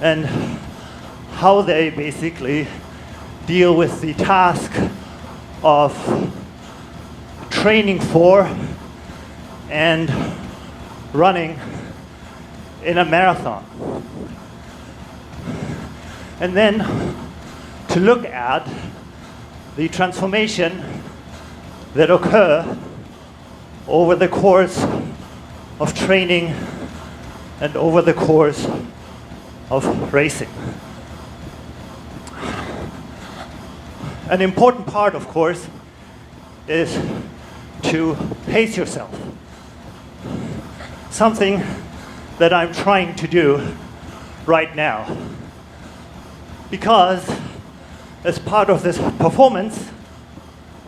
and how they basically deal with the task of training for and running in a marathon. And then to look at the transformation that occur over the course of training and over the course of racing. An important part, of course, is to pace yourself. Something that I'm trying to do right now. Because as part of this performance,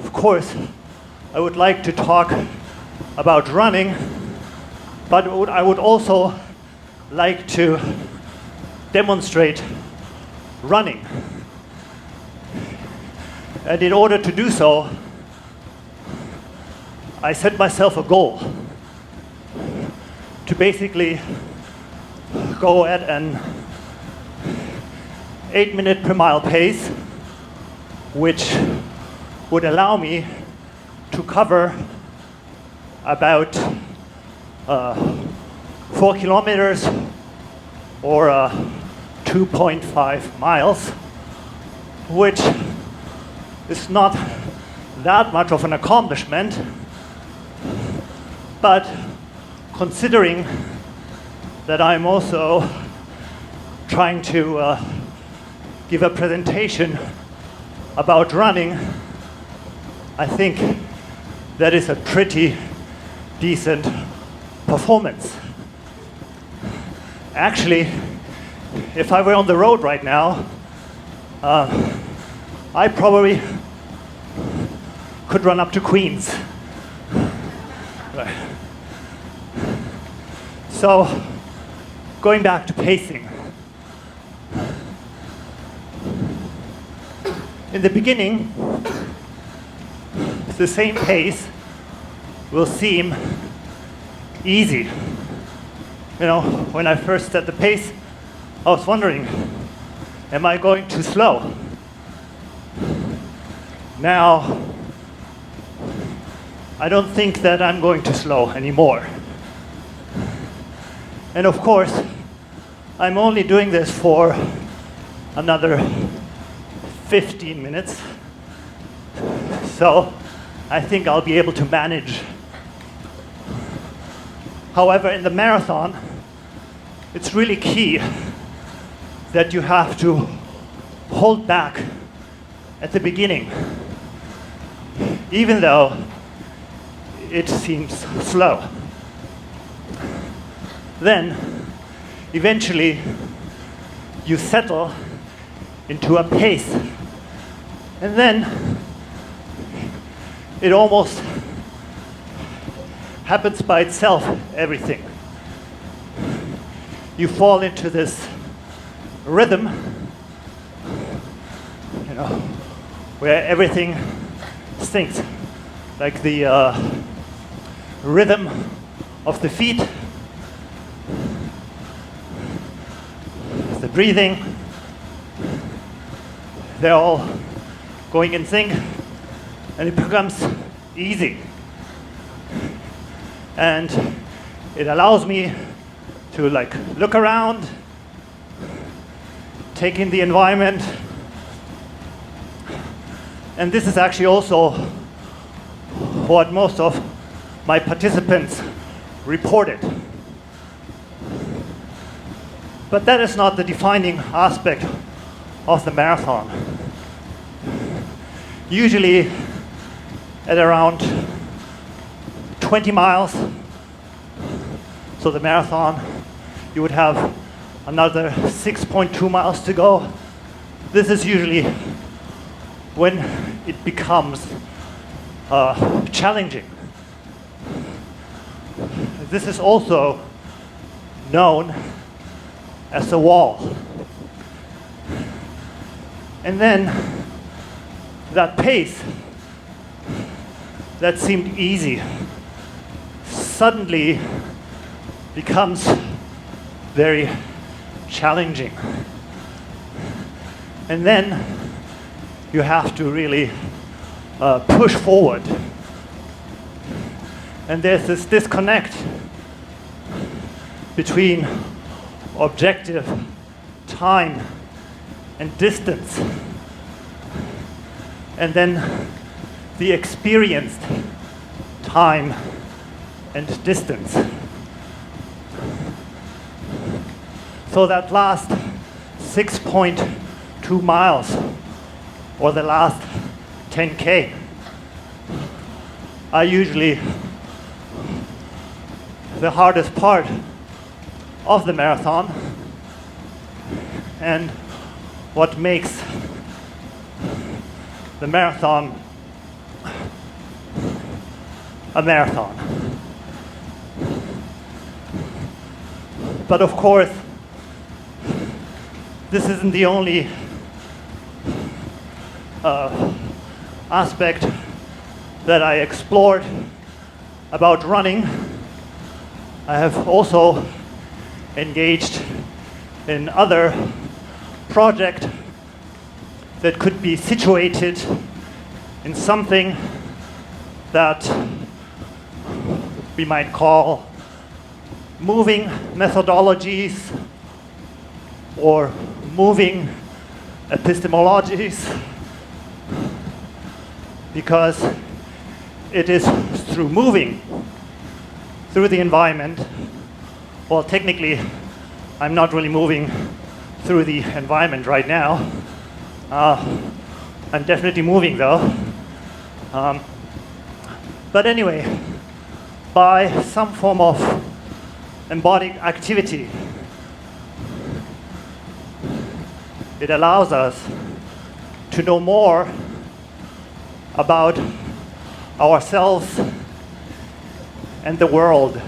of course, I would like to talk about running, but I would also like to demonstrate running. And in order to do so, I set myself a goal to basically go at an 8-minute per mile pace, which would allow me to cover about 4 kilometers or 2.5 miles, which is not that much of an accomplishment, but considering that I'm also trying to give a presentation about running, I think that is a pretty decent performance. Actually, if I were on the road right now, I probably could run up to Queens. Right. So, going back to pacing. In the beginning, the same pace will seem easy. You know, when I first set the pace, I was wondering, am I going too slow? Now, I don't think that I'm going too slow anymore. And of course, I'm only doing this for another 15 minutes. So I think I'll be able to manage. However, in the marathon, it's really key that you have to hold back at the beginning, even though it seems slow. Then, eventually, you settle into a pace. And then, it almost happens by itself, everything. You fall into this rhythm, you know, where everything syncs, like the rhythm of the feet, the breathing, they're all going in sync, and it becomes easy. And it allows me to like look around, take in the environment. And this is actually also what most of my participants reported. But that is not the defining aspect of the marathon. Usually at around 20 miles, so the marathon, you would have another 6.2 miles to go. This is usually when it becomes challenging. This is also known as the wall. And then that pace that seemed easy suddenly becomes very challenging. And then you have to really push forward. And there's this disconnect between objective time and distance, and then the experienced time and distance. So that last 6.2 miles or the last 10K are usually the hardest part of the marathon, and what makes the marathon a marathon. But of course, this isn't the only aspect that I explored about running. I have also engaged in other projects that could be situated in something that we might call moving methodologies or moving epistemologies, because it is through moving through the environment. Well, technically, I'm not really moving through the environment right now. I'm definitely moving though. But anyway, by some form of embodied activity, it allows us to know more about ourselves and the world.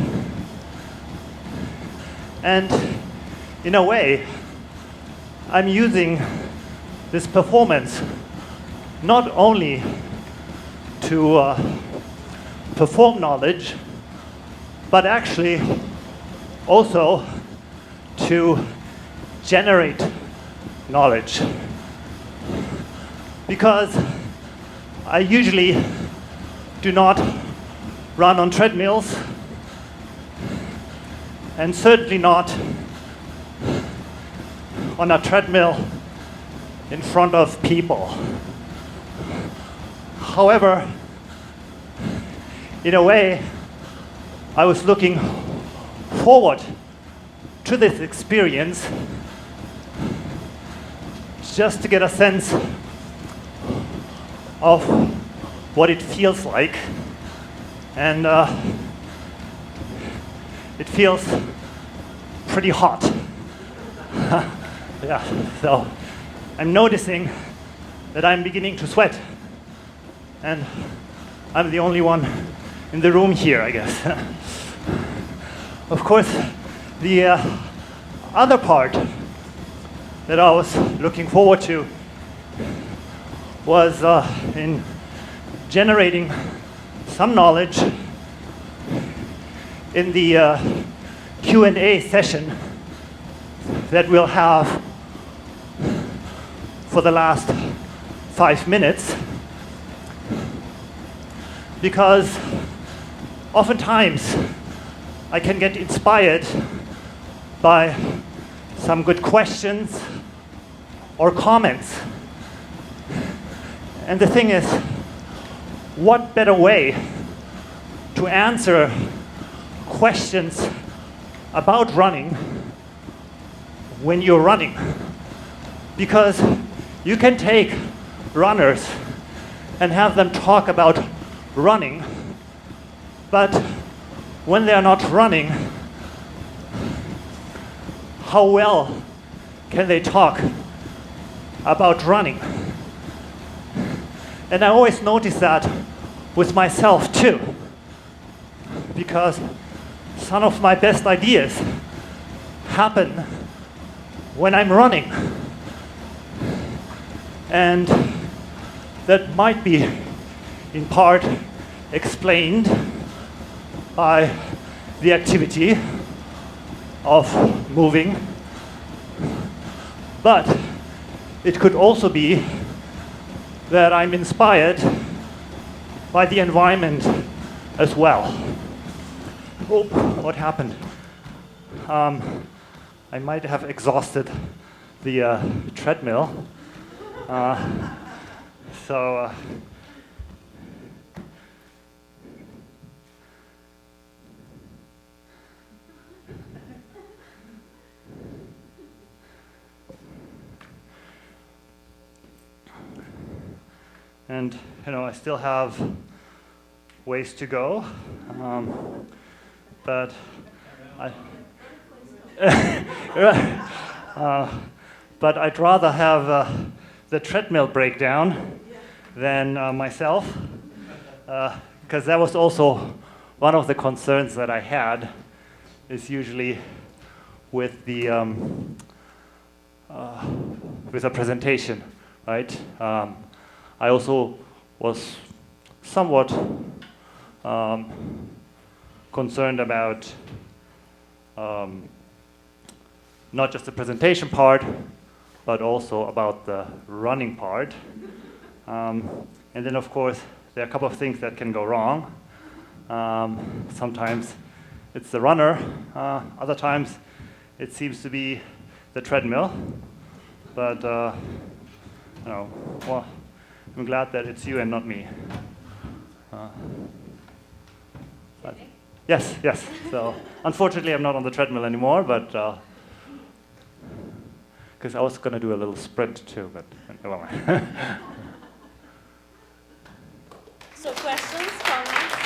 And in a way, I'm using this performance not only to perform knowledge, but actually also to generate knowledge. Because I usually do not run on treadmills, and certainly not on a treadmill in front of people. However, in a way, I was looking forward to this experience just to get a sense of what it feels like. And it feels pretty hot. Yeah, so I'm noticing that I'm beginning to sweat. And I'm the only one in the room here, I guess. Of course, the other part that I was looking forward to was in generating some knowledge in the Q&A session that we'll have for the last 5 minutes. Because oftentimes I can get inspired by some good questions or comments. And the thing is, what better way to answer questions about running when you're running? Because you can take runners and have them talk about running, but when they're not running, how well can they talk about running? And I always notice that with myself too, because some of my best ideas happen when I'm running. And that might be in part explained by the activity of moving But it could also be that I'm inspired by the environment as well. Oh, what happened? I might have exhausted the treadmill. So and I still have ways to go, but but I'd rather have the treadmill breakdown than myself, because that was also one of the concerns that I had. Is usually with the with a presentation, right? I also was somewhat concerned about not just the presentation part, but also about the running part. And then, of course, there are a couple of things that can go wrong. Sometimes it's the runner. Other times it seems to be the treadmill. But, well, I'm glad that it's you and not me. Yes. So, unfortunately, I'm not on the treadmill anymore, but because I was going to do a little sprint too, but never mind. So, questions, comments?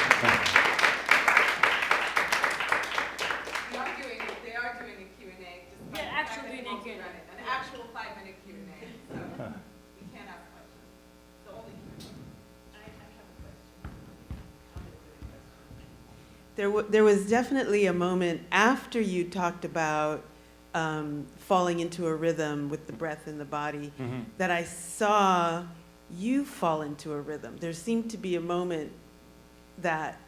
They are doing a Q&A. They're actually doing a Q&A. An actual 5-minute Q&A. So you can't ask questions. The only Q&A. I have a question. There was definitely a moment after you talked about falling into a rhythm with the breath in the body that I saw you fall into a rhythm. There seemed to be a moment that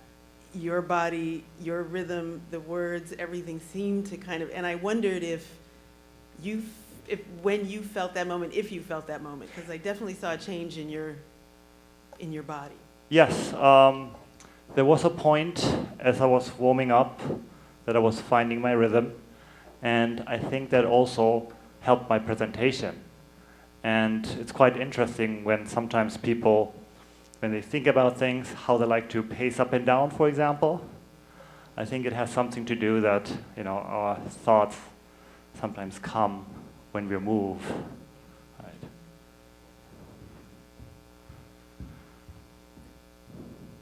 your body, your rhythm, the words, everything seemed to kind of, and I wondered if when you felt that moment, if you felt that moment, because I definitely saw a change in your body. Yes, there was a point as I was warming up that I was finding my rhythm, and I think that also helped my presentation. And it's quite interesting when sometimes people, when they think about things, how they like to pace up and down, for example. I think it has something to do that, our thoughts sometimes come when we move. Right.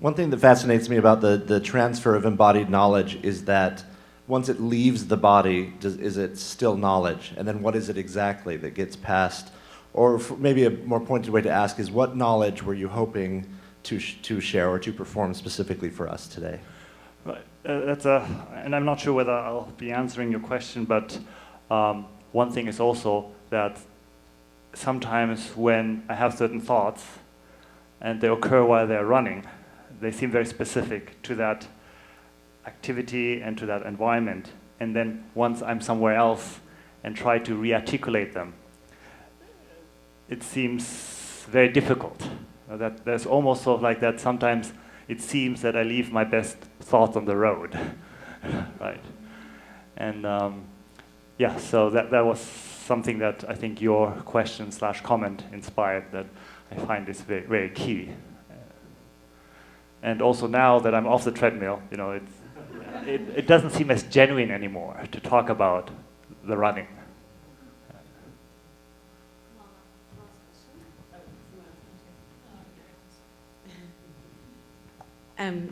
One thing that fascinates me about the transfer of embodied knowledge is that once it leaves the body, is it still knowledge? And then what is it exactly that gets passed? Or maybe a more pointed way to ask is, what knowledge were you hoping to share or to perform specifically for us today? And I'm not sure whether I'll be answering your question, but one thing is also that sometimes when I have certain thoughts and they occur while they're running, they seem very specific to that activity and to that environment. And then once I'm somewhere else and try to re-articulate them, it seems very difficult. That there's almost sort of like that sometimes it seems that I leave my best thoughts on the road, right? And so that was something that I think your question / comment inspired, that I find is very, very key. And also now that I'm off the treadmill, it doesn't seem as genuine anymore to talk about the running.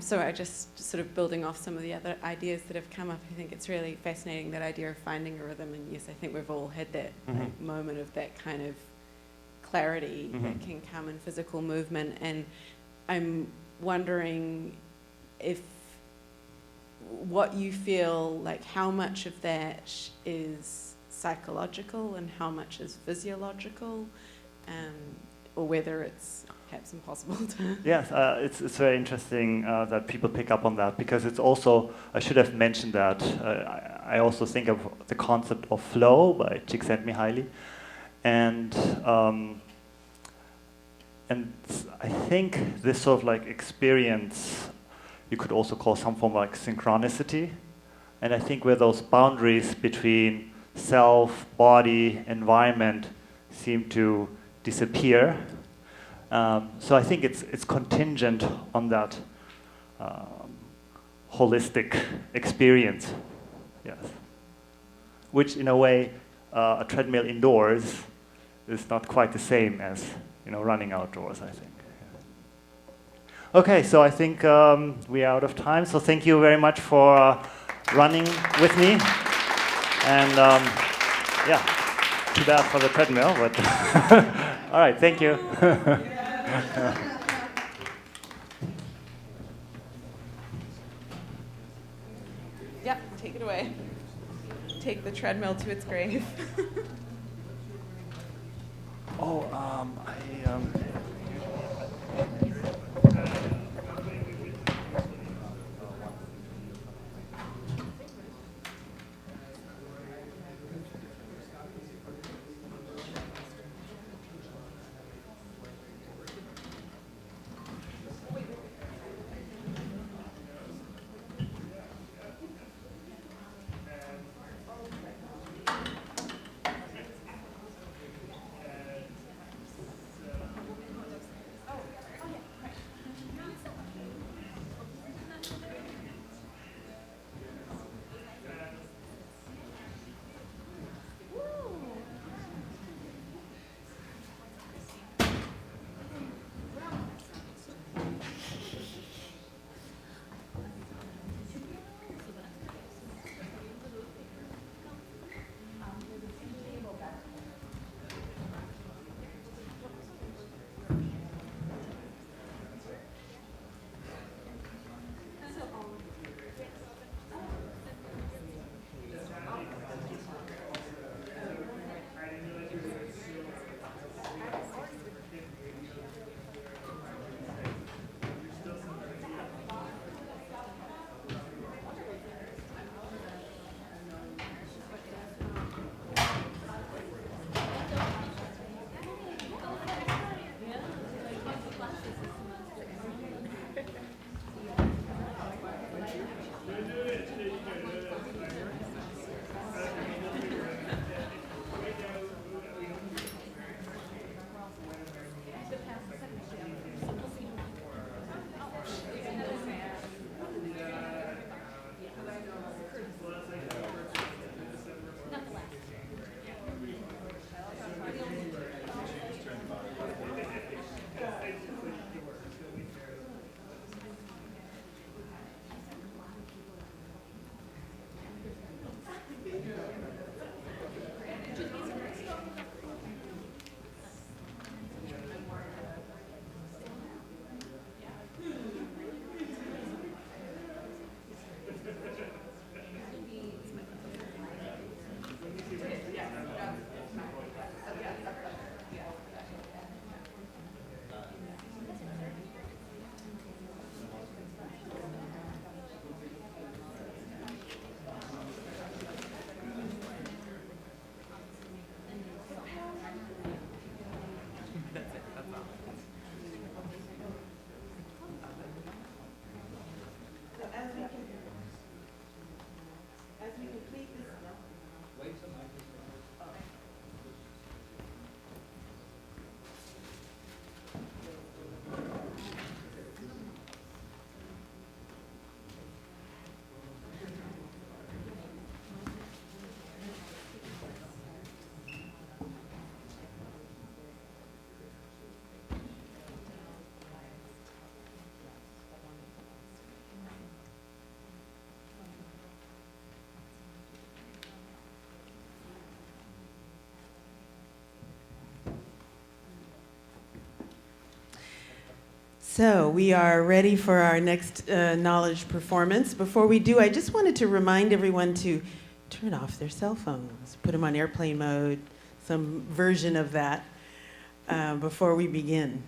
So I just sort of building off some of the other ideas that have come up, I think it's really fascinating, that idea of finding a rhythm. And yes, I think we've all had that moment of that kind of clarity that can come in physical movement. And I'm wondering if what you feel like, how much of that is psychological and how much is physiological, or whether it's perhaps impossible to... Yes, it's very interesting that people pick up on that, because it's also, I should have mentioned that, I also think of the concept of flow by Csikszentmihalyi, And I think this sort of like experience you could also call some form of like synchronicity. And I think where those boundaries between self, body, environment seem to disappear. So I think it's contingent on that holistic experience, yes. Which in a way, a treadmill indoors is not quite the same as running outdoors, I think. Okay, so I think we are out of time. So thank you very much for running with me. And yeah, too bad for the treadmill, but all right, thank you. Yep, take it away. Take the treadmill to its grave. Oh, So we are ready for our next knowledge performance. Before we do, I just wanted to remind everyone to turn off their cell phones, put them on airplane mode, some version of that before we begin.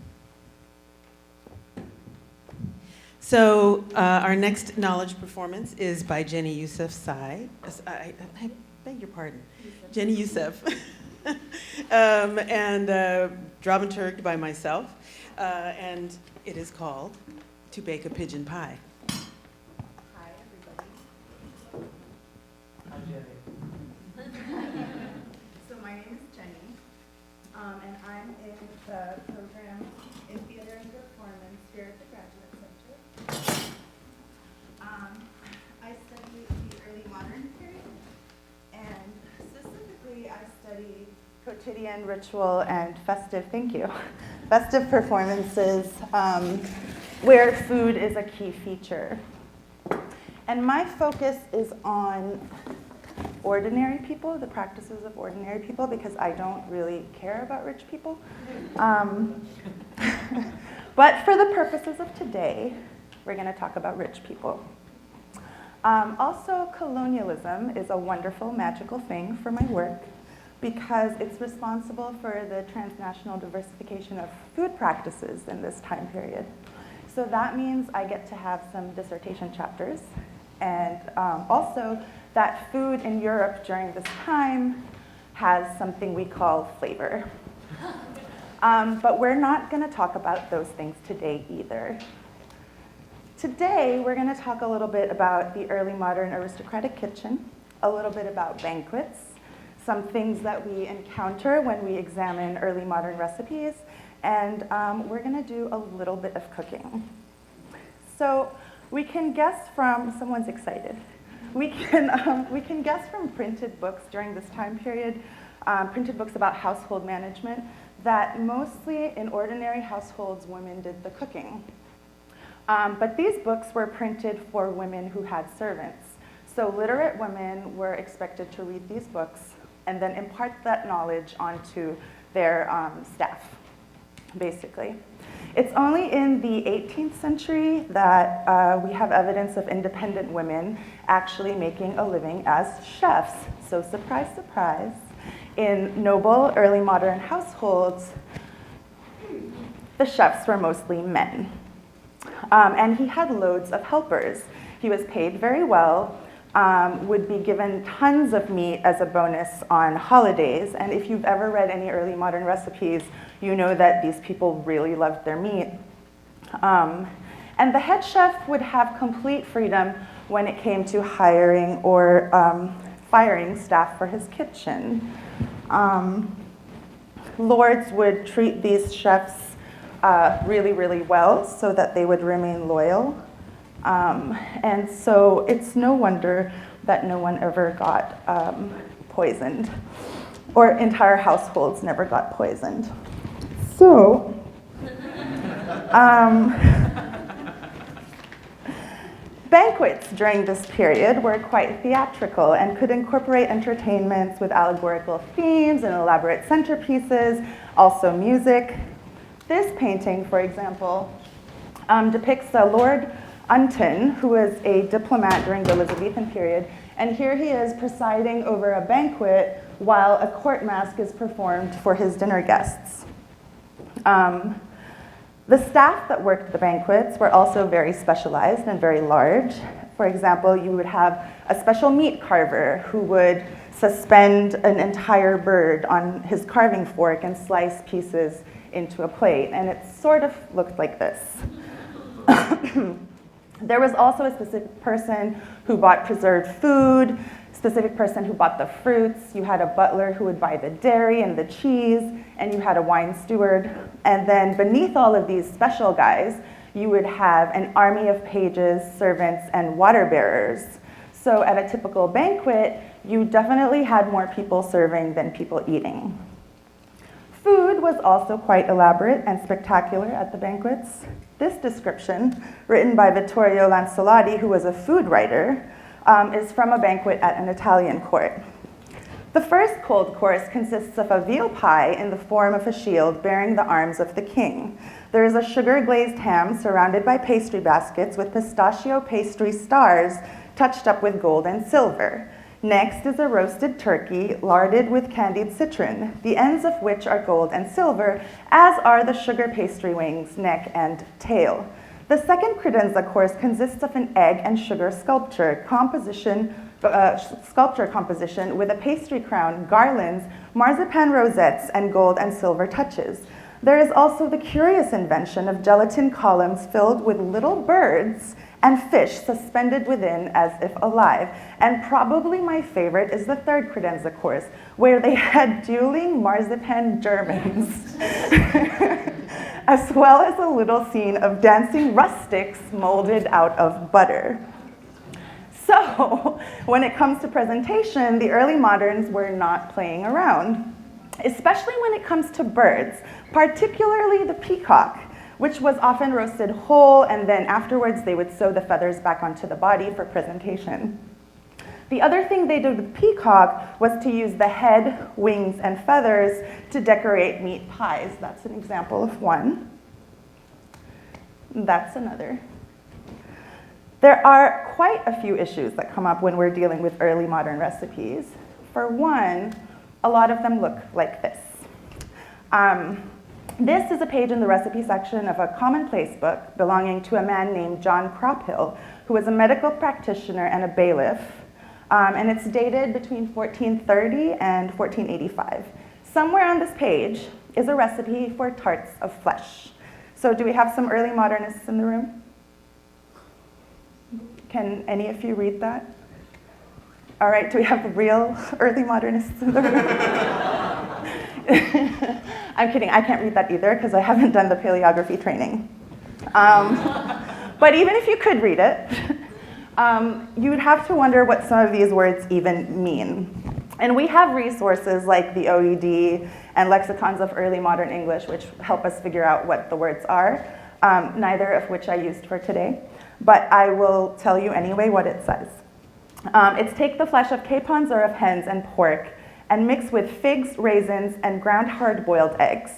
So our next knowledge performance is by Jennie Youssef. I beg your pardon. Jennie Youssef. and dramaturged by myself. And it is called To Bake a Pigeon Pie. Hi, everybody. Hi, Jennie. So my name is Jennie, and I'm in the program in theater and performance here at the Graduate Center. I study the early modern period, and specifically I study quotidian ritual and festive, thank you, festive performances where food is a key feature. And my focus is on ordinary people, the practices of ordinary people, because I don't really care about rich people. But for the purposes of today, we're going to talk about rich people. Also, colonialism is a wonderful, magical thing for my work because it's responsible for the transnational diversification of food practices in this time period. So that means I get to have some dissertation chapters, and also that food in Europe during this time has something we call flavor. But we're not going to talk about those things today either. Today, we're going to talk a little bit about the early modern aristocratic kitchen, a little bit about banquets, some things that we encounter when we examine early modern recipes, and we're going to do a little bit of cooking. So we can guess from, someone's excited, we can guess from printed books during this time period, printed books about household management, that mostly in ordinary households, women did the cooking. But these books were printed for women who had servants. So literate women were expected to read these books and then impart that knowledge onto their staff, basically. It's only in the 18th century that we have evidence of independent women actually making a living as chefs. So surprise, surprise, in noble early modern households, the chefs were mostly men. And he had loads of helpers. He was paid very well, would be given tons of meat as a bonus on holidays. And if you've ever read any early modern recipes, you know that these people really loved their meat. And the head chef would have complete freedom when it came to hiring or firing staff for his kitchen. Lords would treat these chefs really, really well so that they would remain loyal. And so it's no wonder that no one ever got poisoned, or entire households never got poisoned. So, banquets during this period were quite theatrical and could incorporate entertainments with allegorical themes and elaborate centerpieces, also music. This painting, for example, depicts a Lord Unton, who was a diplomat during the Elizabethan period, and here he is presiding over a banquet while a court mask is performed for his dinner guests. The staff that worked the banquets were also very specialized and very large. For example, you would have a special meat carver who would suspend an entire bird on his carving fork and slice pieces into a plate, and it sort of looked like this. There was also a specific person who bought preserved food, specific person who bought the fruits. You had a butler who would buy the dairy and the cheese, and you had a wine steward. And then beneath all of these special guys, you would have an army of pages, servants, and water bearers. So at a typical banquet, you definitely had more people serving than people eating. Food was also quite elaborate and spectacular at the banquets. This description, written by Vittorio Lancelotti, who was a food writer, is from a banquet at an Italian court. The first cold course consists of a veal pie in the form of a shield bearing the arms of the king. There is a sugar-glazed ham surrounded by pastry baskets with pistachio pastry stars touched up with gold and silver. Next is a roasted turkey larded with candied citron, the ends of which are gold and silver, as are the sugar pastry wings, neck, and tail. The second credenza course consists of an egg and sugar sculpture, composition sculpture composition with a pastry crown, garlands, marzipan rosettes, and gold and silver touches. There is also the curious invention of gelatin columns filled with little birds and fish suspended within as if alive. And probably my favorite is the third credenza course, where they had dueling marzipan Germans, as well as a little scene of dancing rustics molded out of butter. So, when it comes to presentation, the early moderns were not playing around, especially when it comes to birds, particularly the peacock, which was often roasted whole, and then afterwards they would sew the feathers back onto the body for presentation. The other thing they did with peacock was to use the head, wings, and feathers to decorate meat pies. That's an example of one. That's another. There are quite a few issues that come up when we're dealing with early modern recipes. For one, a lot of them look like this. This is a page in the recipe section of a commonplace book belonging to a man named John Crophill, who was a medical practitioner and a bailiff, and it's dated between 1430 and 1485. Somewhere on this page is a recipe for tarts of flesh. So do we have some early modernists in the room? Can any of you read that? All right, do we have real early modernists in the room? I'm kidding, I can't read that either because I haven't done the paleography training. But even if you could read it, you would have to wonder what some of these words even mean. And we have resources like the OED and lexicons of early modern English which help us figure out what the words are, neither of which I used for today. But I will tell you anyway what it says. It's take the flesh of capons or of hens and pork and mix with figs, raisins, and ground hard-boiled eggs.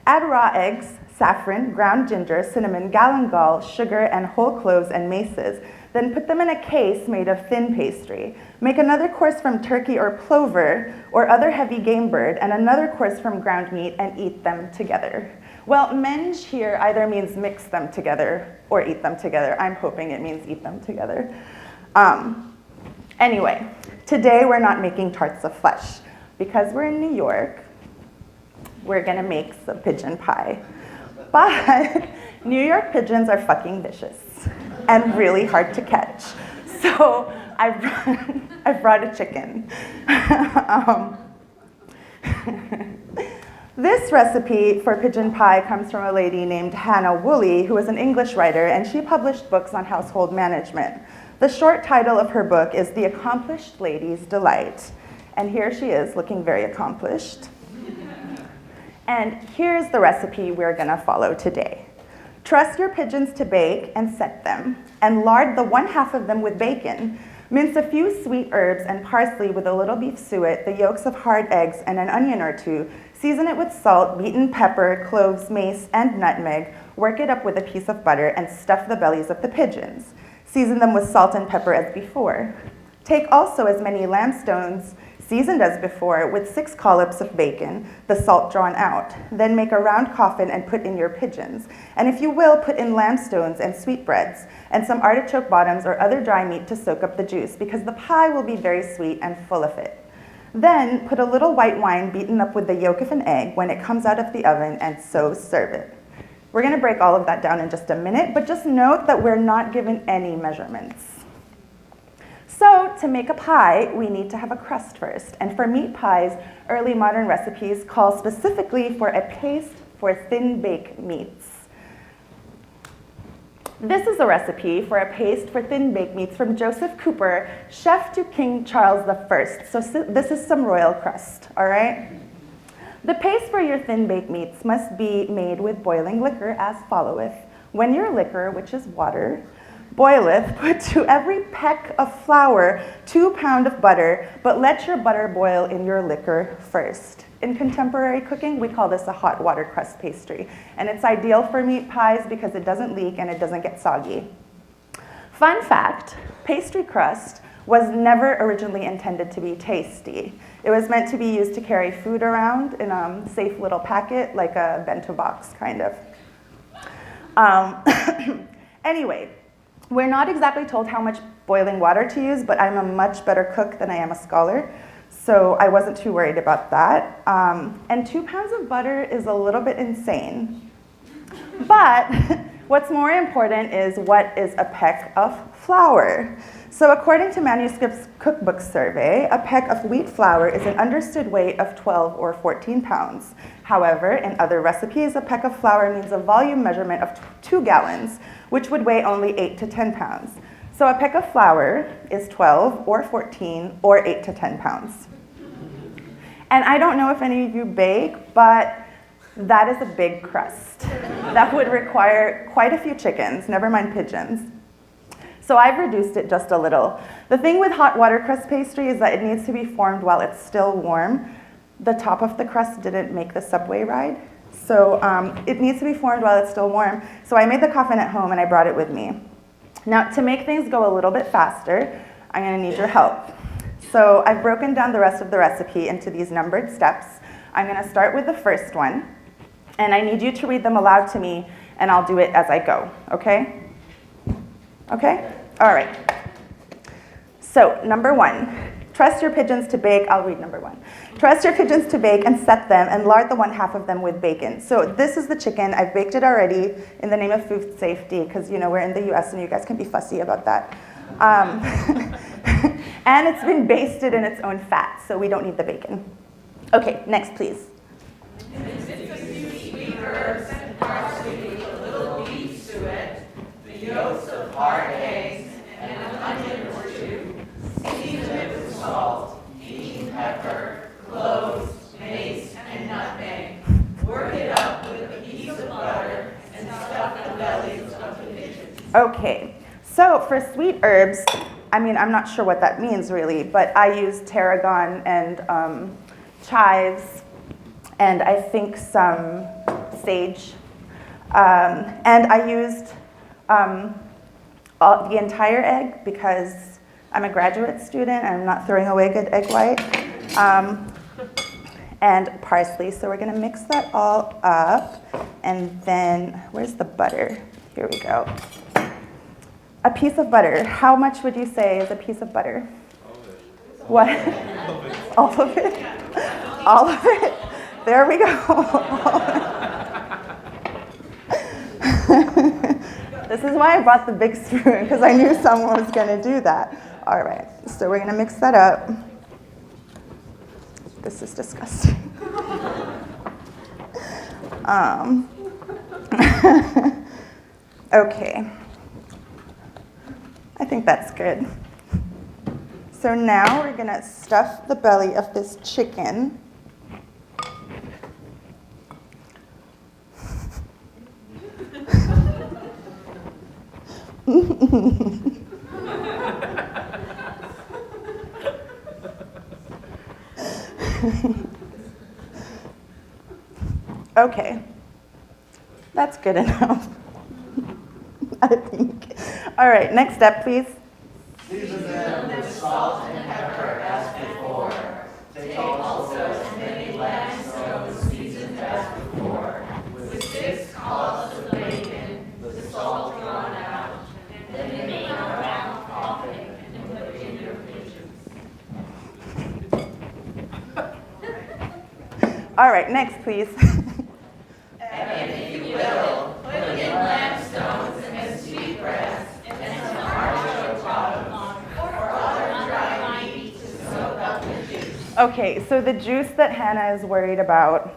Add raw eggs, saffron, ground ginger, cinnamon, galangal, sugar, and whole cloves and maces. Then put them in a case made of thin pastry. Make another course from turkey or plover or other heavy game bird, and another course from ground meat, and eat them together. Well, menge here either means mix them together or eat them together. I'm hoping it means eat them together. Anyway, today we're not making tarts of flesh. Because we're in New York, we're gonna make some pigeon pie. But New York pigeons are fucking vicious and really hard to catch. So I brought a chicken. This recipe for pigeon pie comes from a lady named Hannah Woolley, who was an English writer, and she published books on household management. The short title of her book is The Accomplished Lady's Delight. And here she is, looking very accomplished. And here's the recipe we're gonna follow today. Truss your pigeons to bake and set them, and lard the 1/2 of them with bacon. Mince a few sweet herbs and parsley with a little beef suet, the yolks of hard eggs, and an onion or two. Season it with salt, beaten pepper, cloves, mace, and nutmeg. Work it up with a piece of butter and stuff the bellies of the pigeons. Season them with salt and pepper as before. Take also as many lamb stones, seasoned as before, with 6 collops of bacon, the salt drawn out. Then make a round coffin and put in your pigeons. And if you will, put in lamb stones and sweetbreads, and some artichoke bottoms or other dry meat to soak up the juice, because the pie will be very sweet and full of it. Then put a little white wine beaten up with the yolk of an egg when it comes out of the oven, and so serve it. We're gonna break all of that down in just a minute, but just note that we're not given any measurements. So to make a pie, we need to have a crust first. And for meat pies, early modern recipes call specifically for a paste for thin baked meats. This is a recipe for a paste for thin baked meats from Joseph Cooper, chef to King Charles I. So this is some royal crust, all right? The paste for your thin baked meats must be made with boiling liquor as followeth. When your liquor, which is water, boileth, put to every peck of flour 2 pounds of butter, but let your butter boil in your liquor first. In contemporary cooking, we call this a hot water crust pastry, and it's ideal for meat pies because it doesn't leak and it doesn't get soggy. Fun fact, pastry crust was never originally intended to be tasty. It was meant to be used to carry food around in a safe little packet, like a bento box, kind of. Anyway, we're not exactly told how much boiling water to use, but I'm a much better cook than I am a scholar. So I wasn't too worried about that. And 2 pounds of butter is a little bit insane. But what's more important is what is a peck of flour. So according to Manuscripts Cookbook Survey, a peck of wheat flour is an understood weight of 12 or 14 pounds. However, in other recipes, a peck of flour means a volume measurement of 2 gallons, which would weigh only 8 to 10 pounds. So a peck of flour is 12 or 14 or 8 to 10 pounds. And I don't know if any of you bake, but that is a big crust. That would require quite a few chickens, never mind pigeons. So I've reduced it just a little. The thing with hot water crust pastry is that it needs to be formed while it's still warm. The top of the crust didn't make the subway ride. So it needs to be formed while it's still warm. So I made the coffin at home and I brought it with me. Now, to make things go a little bit faster, I'm gonna need your help. So I've broken down the rest of the recipe into these numbered steps. I'm gonna start with the first one, and I need you to read them aloud to me, and I'll do it as I go, okay? Okay? All right. So, number 1, trust your pigeons to bake. I'll read number 1. Trust your pigeons to bake and set them and lard the 1/2 of them with bacon. So this is the chicken. I've baked it already in the name of food safety because, you know, we're in the US and you guys can be fussy about that. And it's been basted in its own fat, so we don't need the bacon. Okay, next, please. Sweet herbs and parsley, a little beef suet, the yolks of hard eggs, and an onion or 2. Season it with salt, eaten pepper, cloves, mace, and nutmeg. Work it up with a piece of butter and stuff the bellies of the pigeons. Okay, so for sweet herbs, I mean, I'm not sure what that means really, but I use tarragon and chives, and I think some sage. And I used the entire egg because I'm a graduate student and I'm not throwing away good egg white. And parsley, so we're gonna mix that all up. And then, where's the butter? Here we go. A piece of butter. How much would you say is a piece of butter? What? All of it? All of it? There we go. This is why I brought the big spoon, because I knew someone was going to do that. All right, so we're going to mix that up. This is disgusting. Okay. I think that's good. So now we're gonna stuff the belly of this chicken. Okay, that's good enough, I think. All right, next step, please. Season them with salt and pepper as before. Take also as many lamb stones seasoned as before, with 6 clods of bacon, the salt drawn out, and then make a round coffin and put in your pigeons. All right, next, please. And if you will, put in lamb stones and sweetbreads, and some artichoke bottoms, or other dry meat to soak up the juice. Okay, so the juice that Hannah is worried about.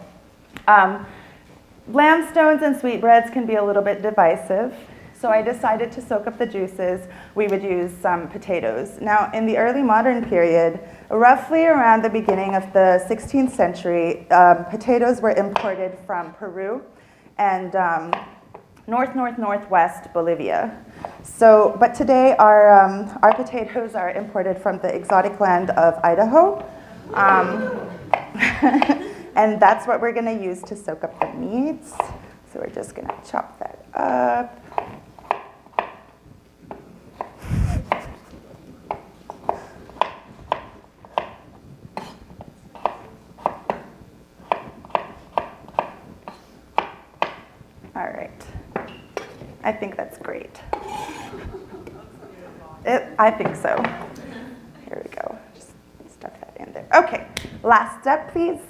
Lamb stones and sweetbreads can be a little bit divisive, so I decided to soak up the juices. We would use some potatoes. Now, in the early modern period, roughly around the beginning of the 16th century, potatoes were imported from Peru and northwest Bolivia. So, but today our potatoes are imported from the exotic land of Idaho. And that's what we're gonna use to soak up the meats. So we're just gonna chop that up. All right, I think that's great. I think so. Here we go. Just stuff that in there. Okay, last step, please.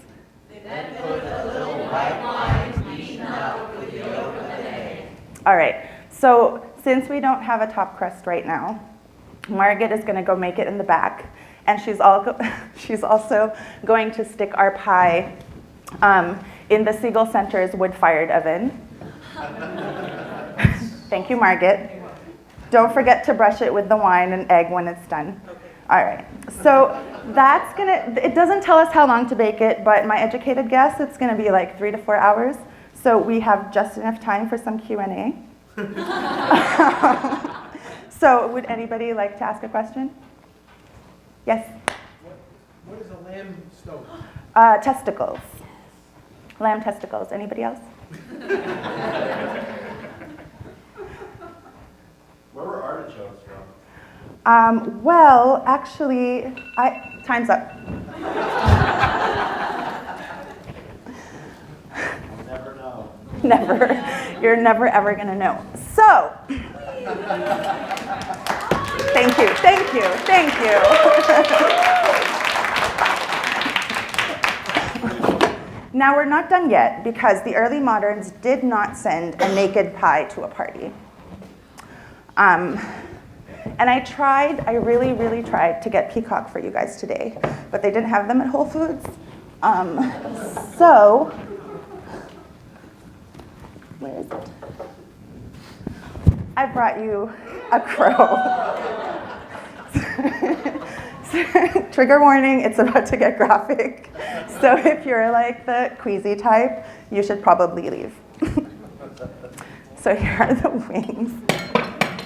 Then put a little white wine beaten up with the yolk of an egg. All right, so since we don't have a top crust right now, Margit is going to go make it in the back, and she's also going to stick our pie in the Siegel Center's wood-fired oven. Thank you, Margit. Don't forget to brush it with the wine and egg when it's done. All right, so that's it doesn't tell us how long to bake it, but my educated guess, it's gonna be like 3 to 4 hours. So we have just enough time for some Q&A. So would anybody like to ask a question? Yes? What is a lamb stove? Testicles. Lamb testicles. Anybody else? Where were artichokes from? Well, actually, time's up. I'll never know. Never. You're never, ever going to know. So, thank you. Now, we're not done yet because the early moderns did not send a naked pie to a party. And I really, really tried to get peacock for you guys today, but they didn't have them at Whole Foods. So, where is it? I brought you a crow. Trigger warning, it's about to get graphic. So if you're like the queasy type, you should probably leave. So here are the wings.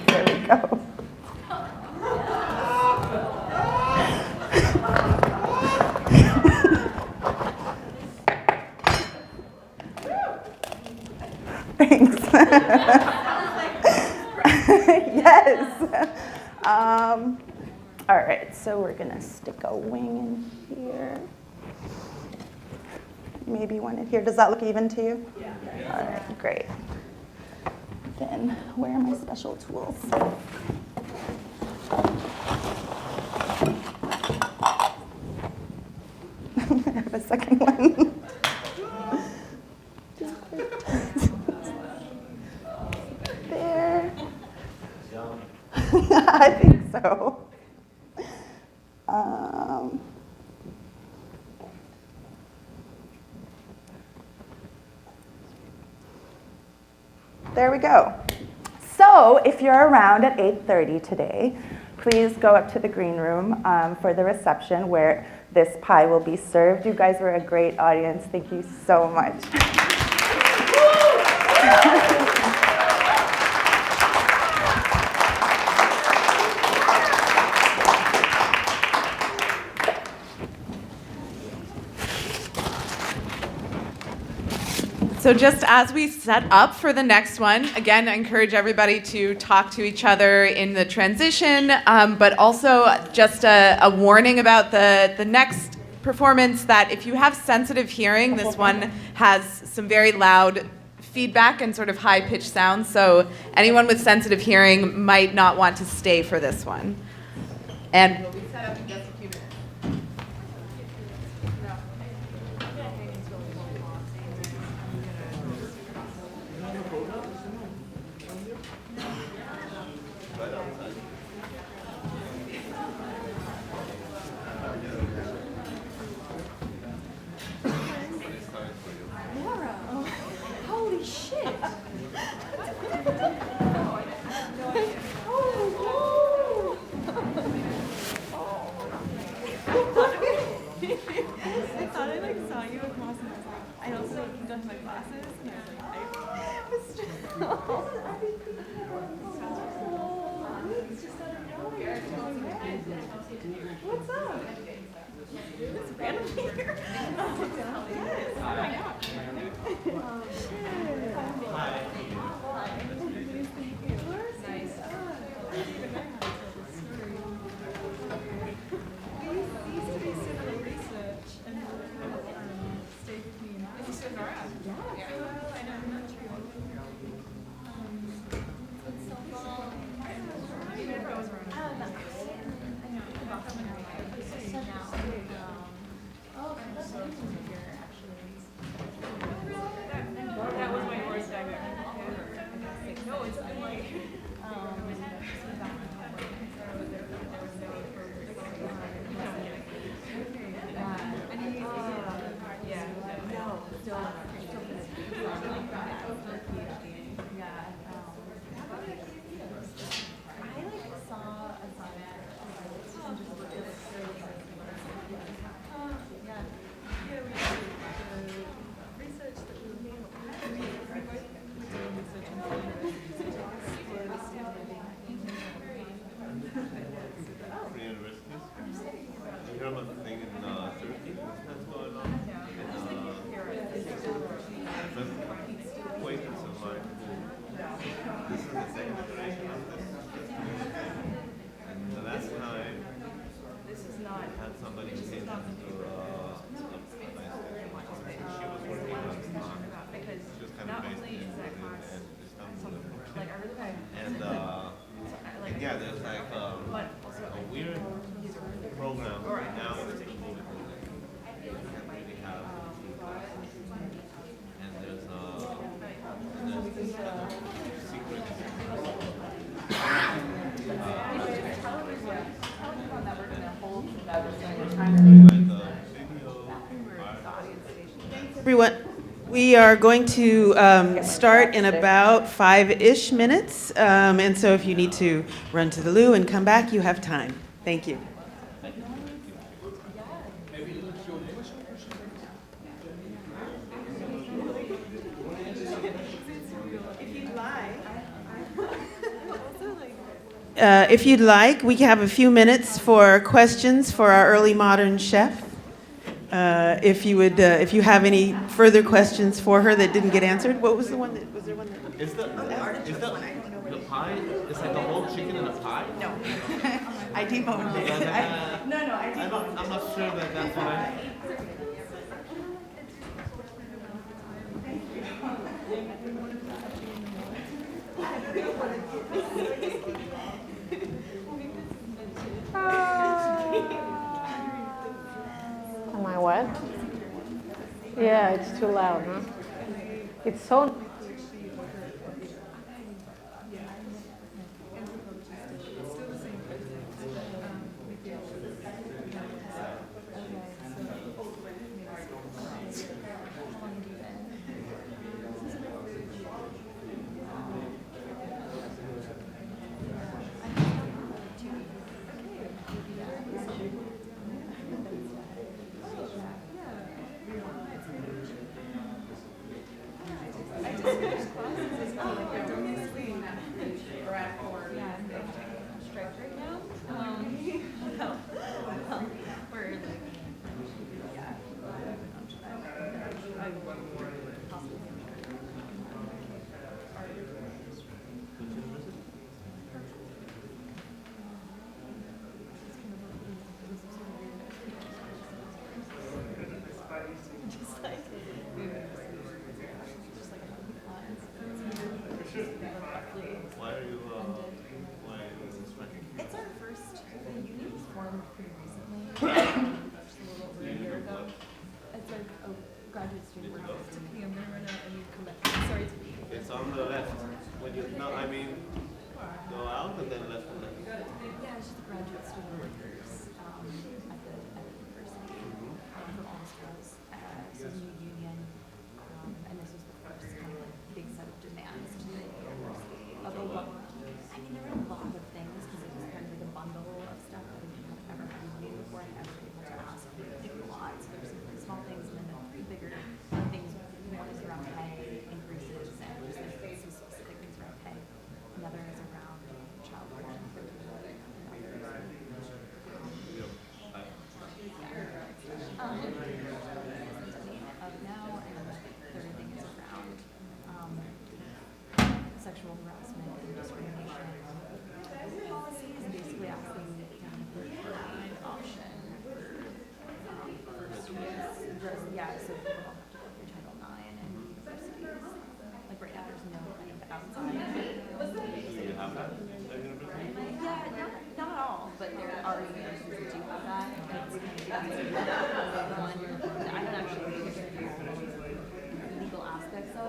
There we go. Thanks. Yes. All right, so we're gonna stick a wing in here. Maybe one in here. Does that look even to you? Yeah. All right, great. Then where are my special tools? I have a second one. There. I think so. There we go. So if you're around at 8:30 today, please go up to the green room for the reception where this pie will be served. You guys were a great audience. Thank you so much. So just as we set up for the next one, again, I encourage everybody to talk to each other in the transition, but also just a warning about the next performance that if you have sensitive hearing, this one has some very loud feedback and sort of high-pitched sounds, so anyone with sensitive hearing might not want to stay for this one. And we'll be set up in just a few minutes. Holy shit! I thought I like saw you across and I was like, I also don't have my glasses and I was like, what's up? It's random here. Oh my gosh. That was my worst diagram. No, it's been like. Yeah, there's like a weird program now that's moving really have, and there's this secret. Everyone, we are going to start in about 5-ish minutes, and so if you need to run to the loo and come back, you have time. Thank you. If you'd like, we have a few minutes for questions for our early modern chef. If you have any further questions for her that didn't get answered, what was the one that was there one that? Is the pie? Is like the whole chicken in a pie? No, I deboned it. I'm not sure that that's what I. Am I what? Yeah, it's too loud, huh? It's so... It's on the left. When you no, I mean, go out and then left and left. Yeah, it's just a graduate student workers at the university for all schools. So the new union, and this was the first kind of like big set of demands to the university. Although, I mean, there were a lot of things because it was kind of like a bundle of stuff that we didn't have ever had money before, and everybody had to ask a lot. So there's some really small things and then the three bigger things. One is around pay increases and just like some specific things around pay. Another is around child care.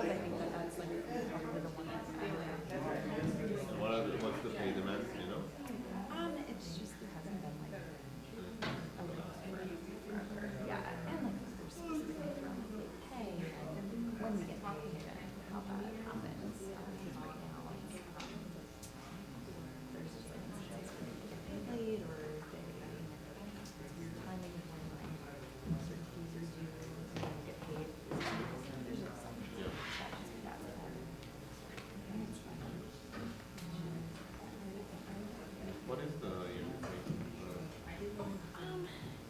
but I think that that's like probably the one that's What's the pay demands, you know? it's just there hasn't been like a raise forever. Yeah, and like there's specifically around like pay and when we get paid and how that happens. Because right now it's there's just like instances where people get paid late or they it's weird timing when like certain fees are due and then get paid. There's just some exceptions to that. What is the yearly pay?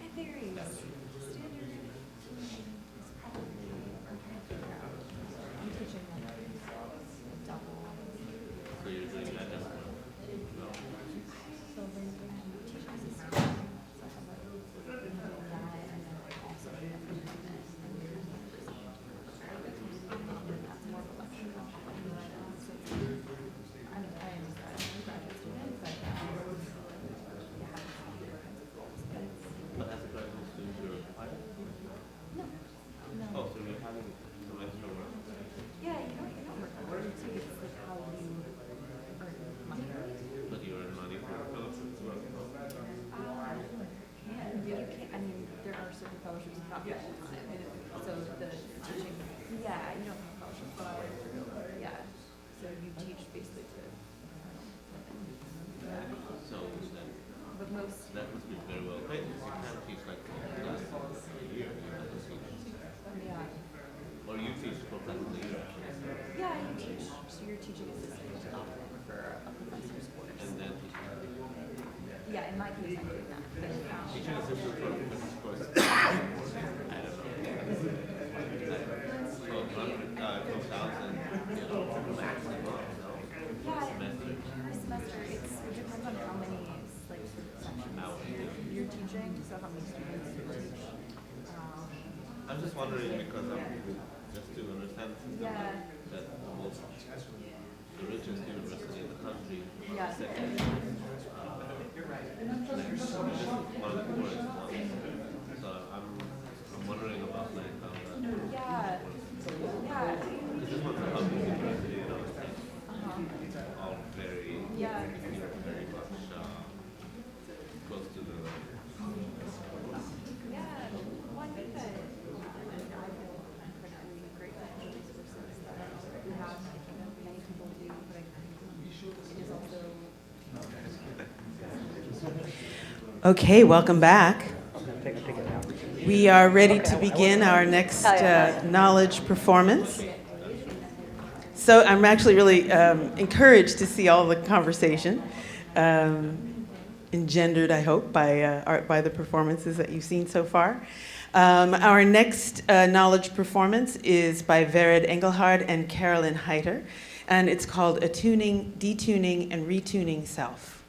It varies. Standard is probably, I'm trying to figure out. I'm teaching like double. So you're doing that as well? No. So when you teach as a student, so I'm like, that and then also doing it for business and you're that's more of a lecture. So I'm a graduate student, but yeah, different kinds of roles. But as a graduate student, you're hired? No. Oh, so you're having some extra work? Yeah, you're not working. It's like how you earn money. But you earn money for fellowships as well? You can't, I mean, there are certain fellowships not full time. So the teaching, yeah, you don't have fellowships, but yeah. So you teach basically to So then, but most, that must be very well paid. You can't teach like 4 classes a year. You have to teach. yeah. Or you teach 4 classes a year. Yeah, you teach, so you're teaching assistant often for a professor's course. And then Yeah, in my case, I'm doing that. But, teaching assistant for a professor's course. I don't know. So 12,000, you know, maximum, no? yeah, Semester. per semester, it depends on how many like sections you're teaching, so how many students you teach. I'm just wondering because just to understand the system Yeah. that the richest university in the country, Yeah. second, just one of the poorest ones. So I'm wondering about like how that Yeah. Yeah. because this one's a public university, you know, it's like all very, Yeah. very much close to the. Yeah. Well, I think that I've been incredibly grateful for the resources that we have. I think that many people do, but I think it is also. Okay, welcome back. We are ready to begin our next knowledge performance. So I'm actually really encouraged to see all the conversation engendered, I hope, by the performances that you've seen so far. Our next knowledge performance is by Vered Engelhard and Carolyn Heiter, and it's called Attuning, Detuning, and Retuning Self.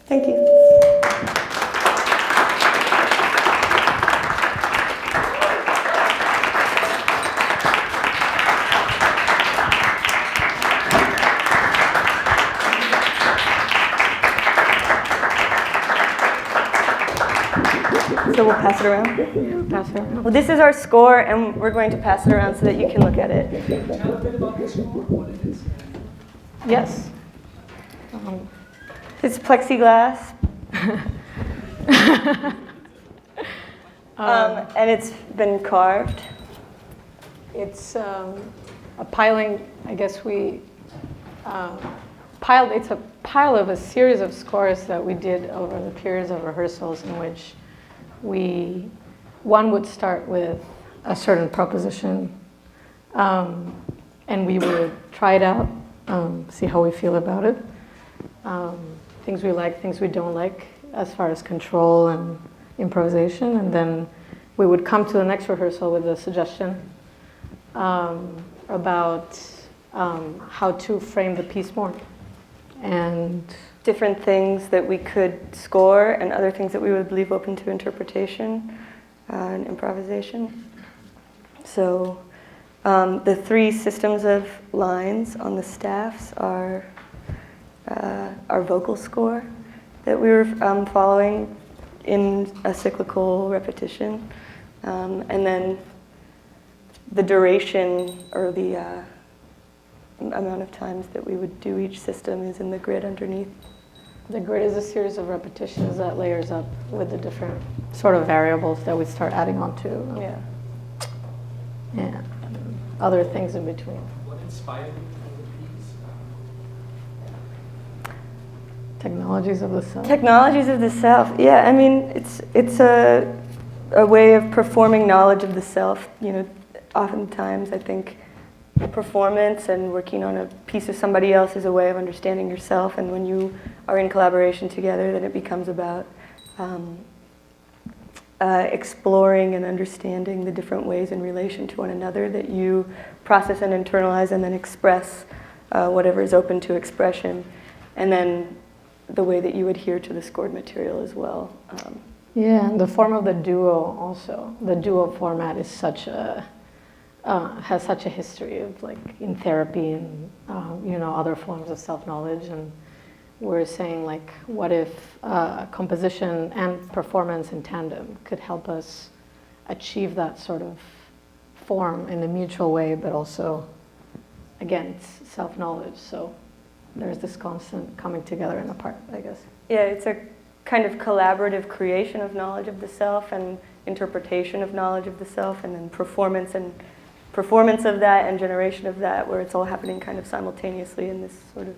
Thank you. So we'll pass it around? Yeah, pass it around. Well, this is our score, and we're going to pass it around so that you can look at it. Tell a bit about the score, what it is. Yes. It's plexiglass. And it's been carved. It's a piling, I guess we piled, it's a pile of a series of scores that we did over the periods of rehearsals in which one would start with a certain proposition, and we would try it out, see how we feel about it. Things we like, things we don't like, as far as control and improvisation, and then we would come to the next rehearsal with a suggestion about how to frame the piece more. And different things that we could score and other things that we would leave open to interpretation and improvisation. So the 3 systems of lines on the staffs are our vocal score that we were following in a cyclical repetition, and then the duration or the amount of times that we would do each system is in the grid underneath. the grid is a series of repetitions that layers up with the different sort of variables that we start adding on to. Yeah. And other things in between. What inspired you for the piece? Technologies of the self. Technologies of the self. Yeah, I mean, it's a way of performing knowledge of the self. You know, oftentimes I think performance and working on a piece of somebody else is a way of understanding yourself. And when you are in collaboration together, then it becomes about exploring and understanding the different ways in relation to one another that you process and internalize and then express whatever is open to expression. And then the way that you adhere to the scored material as well. Yeah, and the form of the duo also. The duo format is such a has such a history of, like, in therapy and other forms of self-knowledge. And we're saying, like, what if composition and performance in tandem could help us achieve that sort of form in a mutual way, but also, again, it's self-knowledge. So there's this constant coming together and apart, I guess. Yeah, it's a kind of collaborative creation of knowledge of the self and interpretation of knowledge of the self, and then performance of that and generation of that, where it's all happening kind of simultaneously in this sort of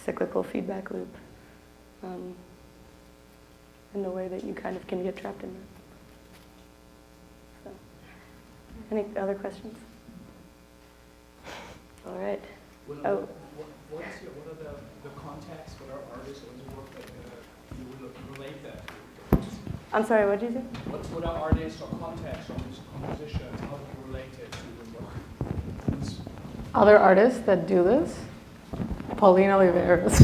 cyclical feedback loop, in the way that you kind of can get trapped in that. So, any other questions? All right. What are the contexts, what are artists, what is the work that you would relate that to? I'm sorry, what did you say? What are artists or contexts or compositions, how do you relate it to the work? Other artists that do this? Pauline Oliveros.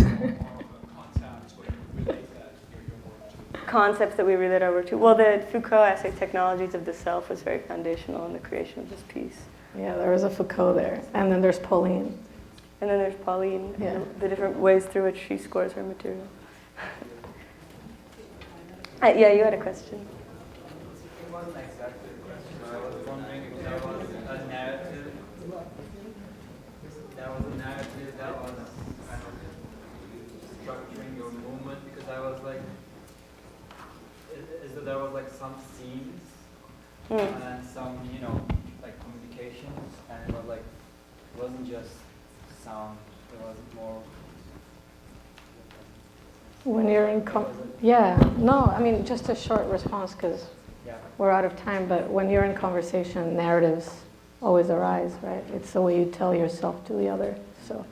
Concepts that we relate our work to. Well, the Foucault essay, Technologies of the Self, was very foundational in the creation of this piece. Yeah, there was a Foucault there. And then there's Pauline. And then there's Pauline, Yeah. the different ways through which she scores her material. Yeah, you had a question. It wasn't exactly a question. I was wondering if there was a narrative. There was a narrative that was kind of structuring your movement, because I was like, is that there was like some scenes and some, like communications, and it was like, it wasn't just sound, it was more. When you're in, just a short response, because we're out of time, but when you're in conversation, narratives always arise, right? It's the way you tell yourself to the other, so.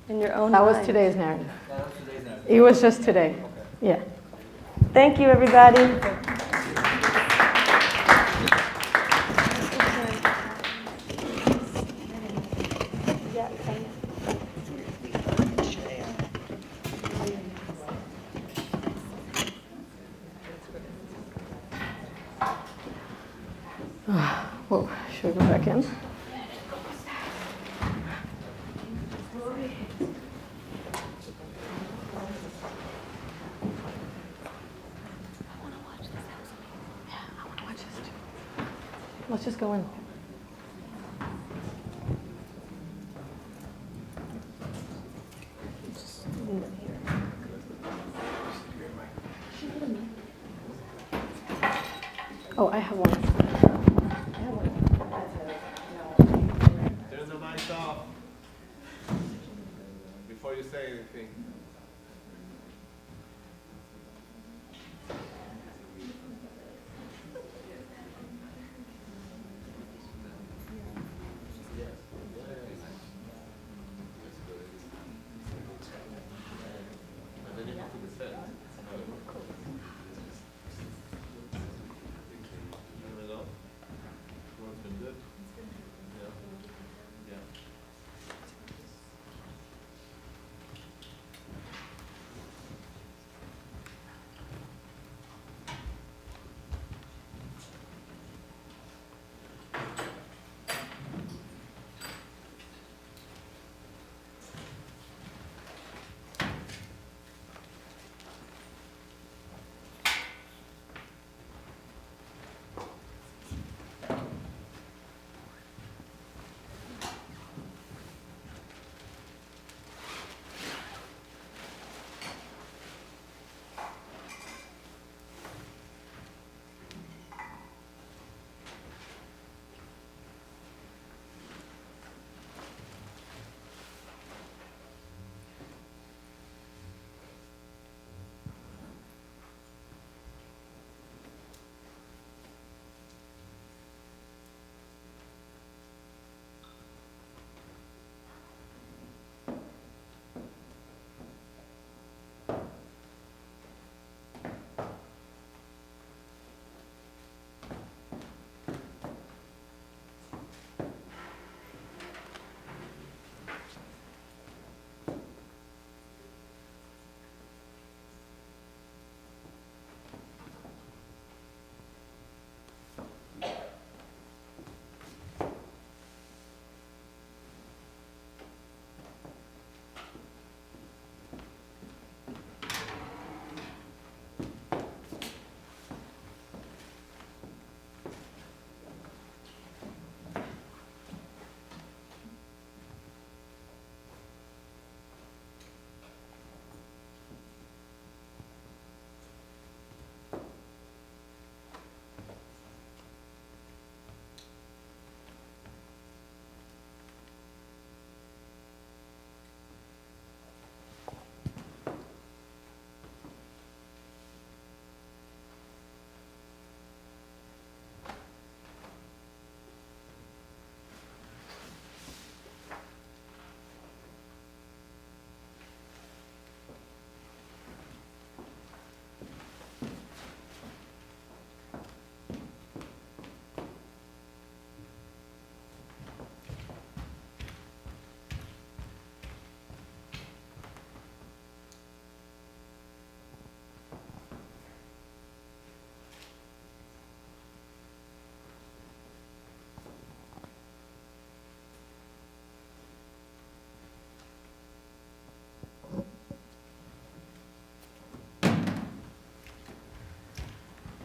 In your own That mind. was today's narrative. That was today's narrative. It was just today, yeah. Thank you, everybody. Whoa, should we go back in? Let's just go in. Oh, I have one. Turn the mic off before you say anything.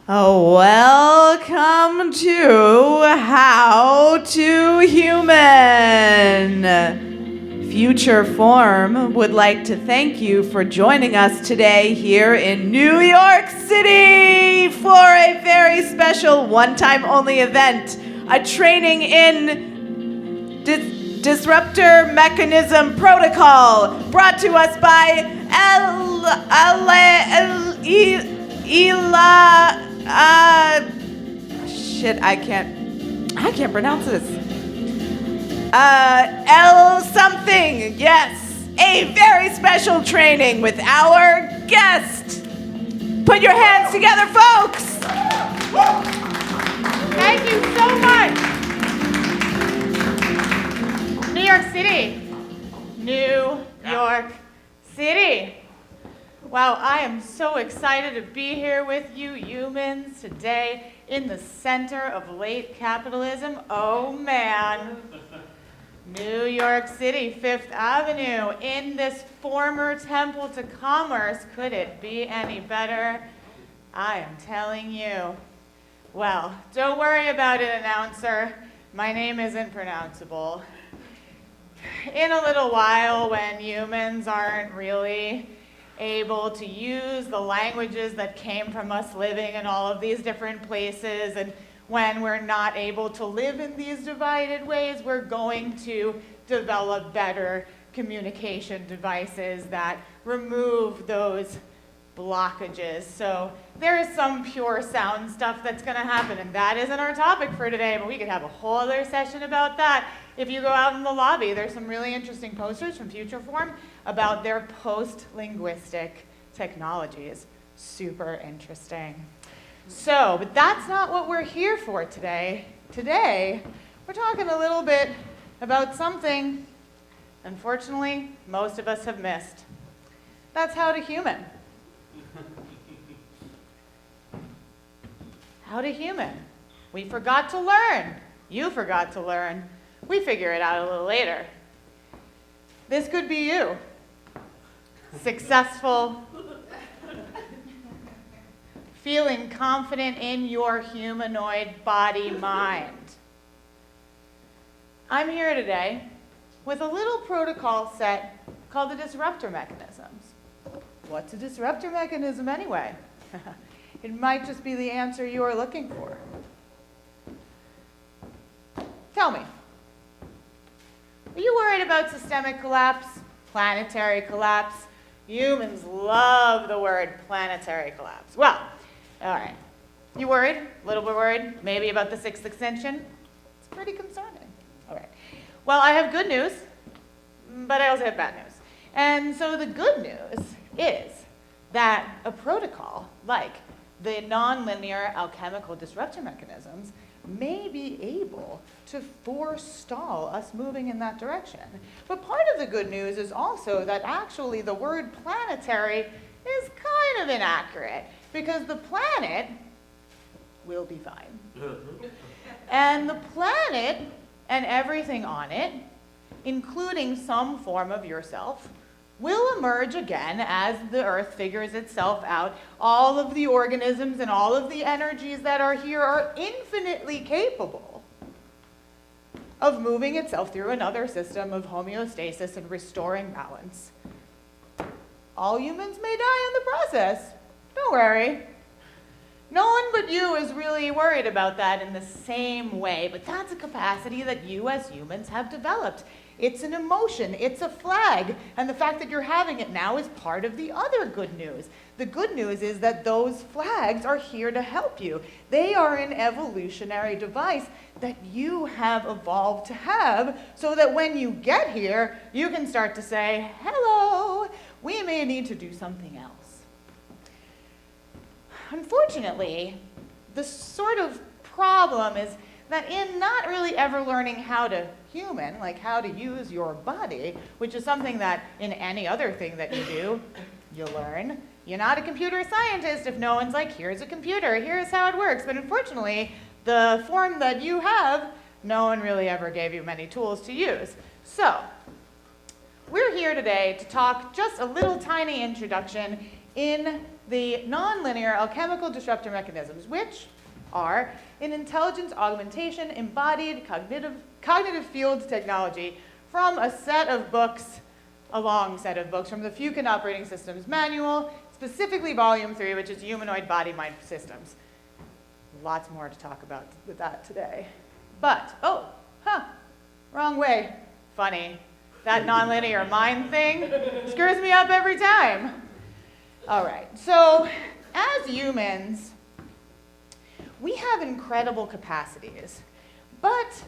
Oh, welcome to How to Human. Future Form would like to thank you for joining us today here in New York City for a very special one-time only event, a training in disruptor mechanism protocol brought to us by I can't pronounce this. L something, yes. A very special training with our guest. Put your hands together, folks. Thank you so much. New York City. New York City. Wow, I am so excited to be here with you humans today in the center of late capitalism. Oh man. New York City, Fifth Avenue, in this former temple to commerce. Could it be any better? I am telling you. Well, don't worry about it, announcer. My name isn't pronounceable. In a little while, when humans aren't really able to use the languages that came from us living in all of these different places, and when we're not able to live in these divided ways, we're going to develop better communication devices that remove those blockages. So there is some pure sound stuff that's going to happen, and that isn't our topic for today, but we could have a whole other session about that. If you go out in the lobby, there's some really interesting posters from Futureform about their post-linguistic technologies. Super interesting. So, but that's not what we're here for today. Today, we're talking a little bit about something, unfortunately, most of us have missed. That's how to human. How to human. We forgot to learn. You forgot to learn. We figure it out a little later. This could be you. Successful. Feeling confident in your humanoid body mind. I'm here today with a little protocol set called the disruptor mechanisms. What's a disruptor mechanism anyway? It might just be the answer you are looking for. Tell me, are you worried about systemic collapse, planetary collapse? Humans love the word planetary collapse. Well, all right. You worried? A little bit worried? Maybe about the sixth extinction? It's pretty concerning. All right. Well, I have good news, but I also have bad news. And so the good news is that a protocol like the nonlinear alchemical disruptor mechanisms may be able to forestall us moving in that direction. But part of the good news is also that actually the word planetary is kind of inaccurate, because the planet will be fine. And the planet and everything on it, including some form of yourself, will emerge again as the Earth figures itself out. All of the organisms and all of the energies that are here are infinitely capable of moving itself through another system of homeostasis and restoring balance. All humans may die in the process. Don't worry. No one but you is really worried about that in the same way, but that's a capacity that you as humans have developed. It's an emotion, it's a flag, and the fact that you're having it now is part of the other good news. The good news is that those flags are here to help you. They are an evolutionary device that you have evolved to have, so that when you get here, you can start to say, hello, we may need to do something else. Unfortunately, the sort of problem is that in not really ever learning how to human, like how to use your body, which is something that in any other thing that you do, you learn. You're not a computer scientist if no one's like, here's a computer, here's how it works. But unfortunately, the form that you have, no one really ever gave you many tools to use. So, we're here today to talk just a little tiny introduction in the nonlinear alchemical disruptor mechanisms, which are an intelligence augmentation embodied cognitive fields technology from a set of books, a long set of books from the Fukin Operating Systems Manual, specifically Volume 3, which is Humanoid Body-Mind Systems. Lots more to talk about with that today. But, wrong way. Funny. That nonlinear mind thing screws me up every time. All right, so as humans, we have incredible capacities, but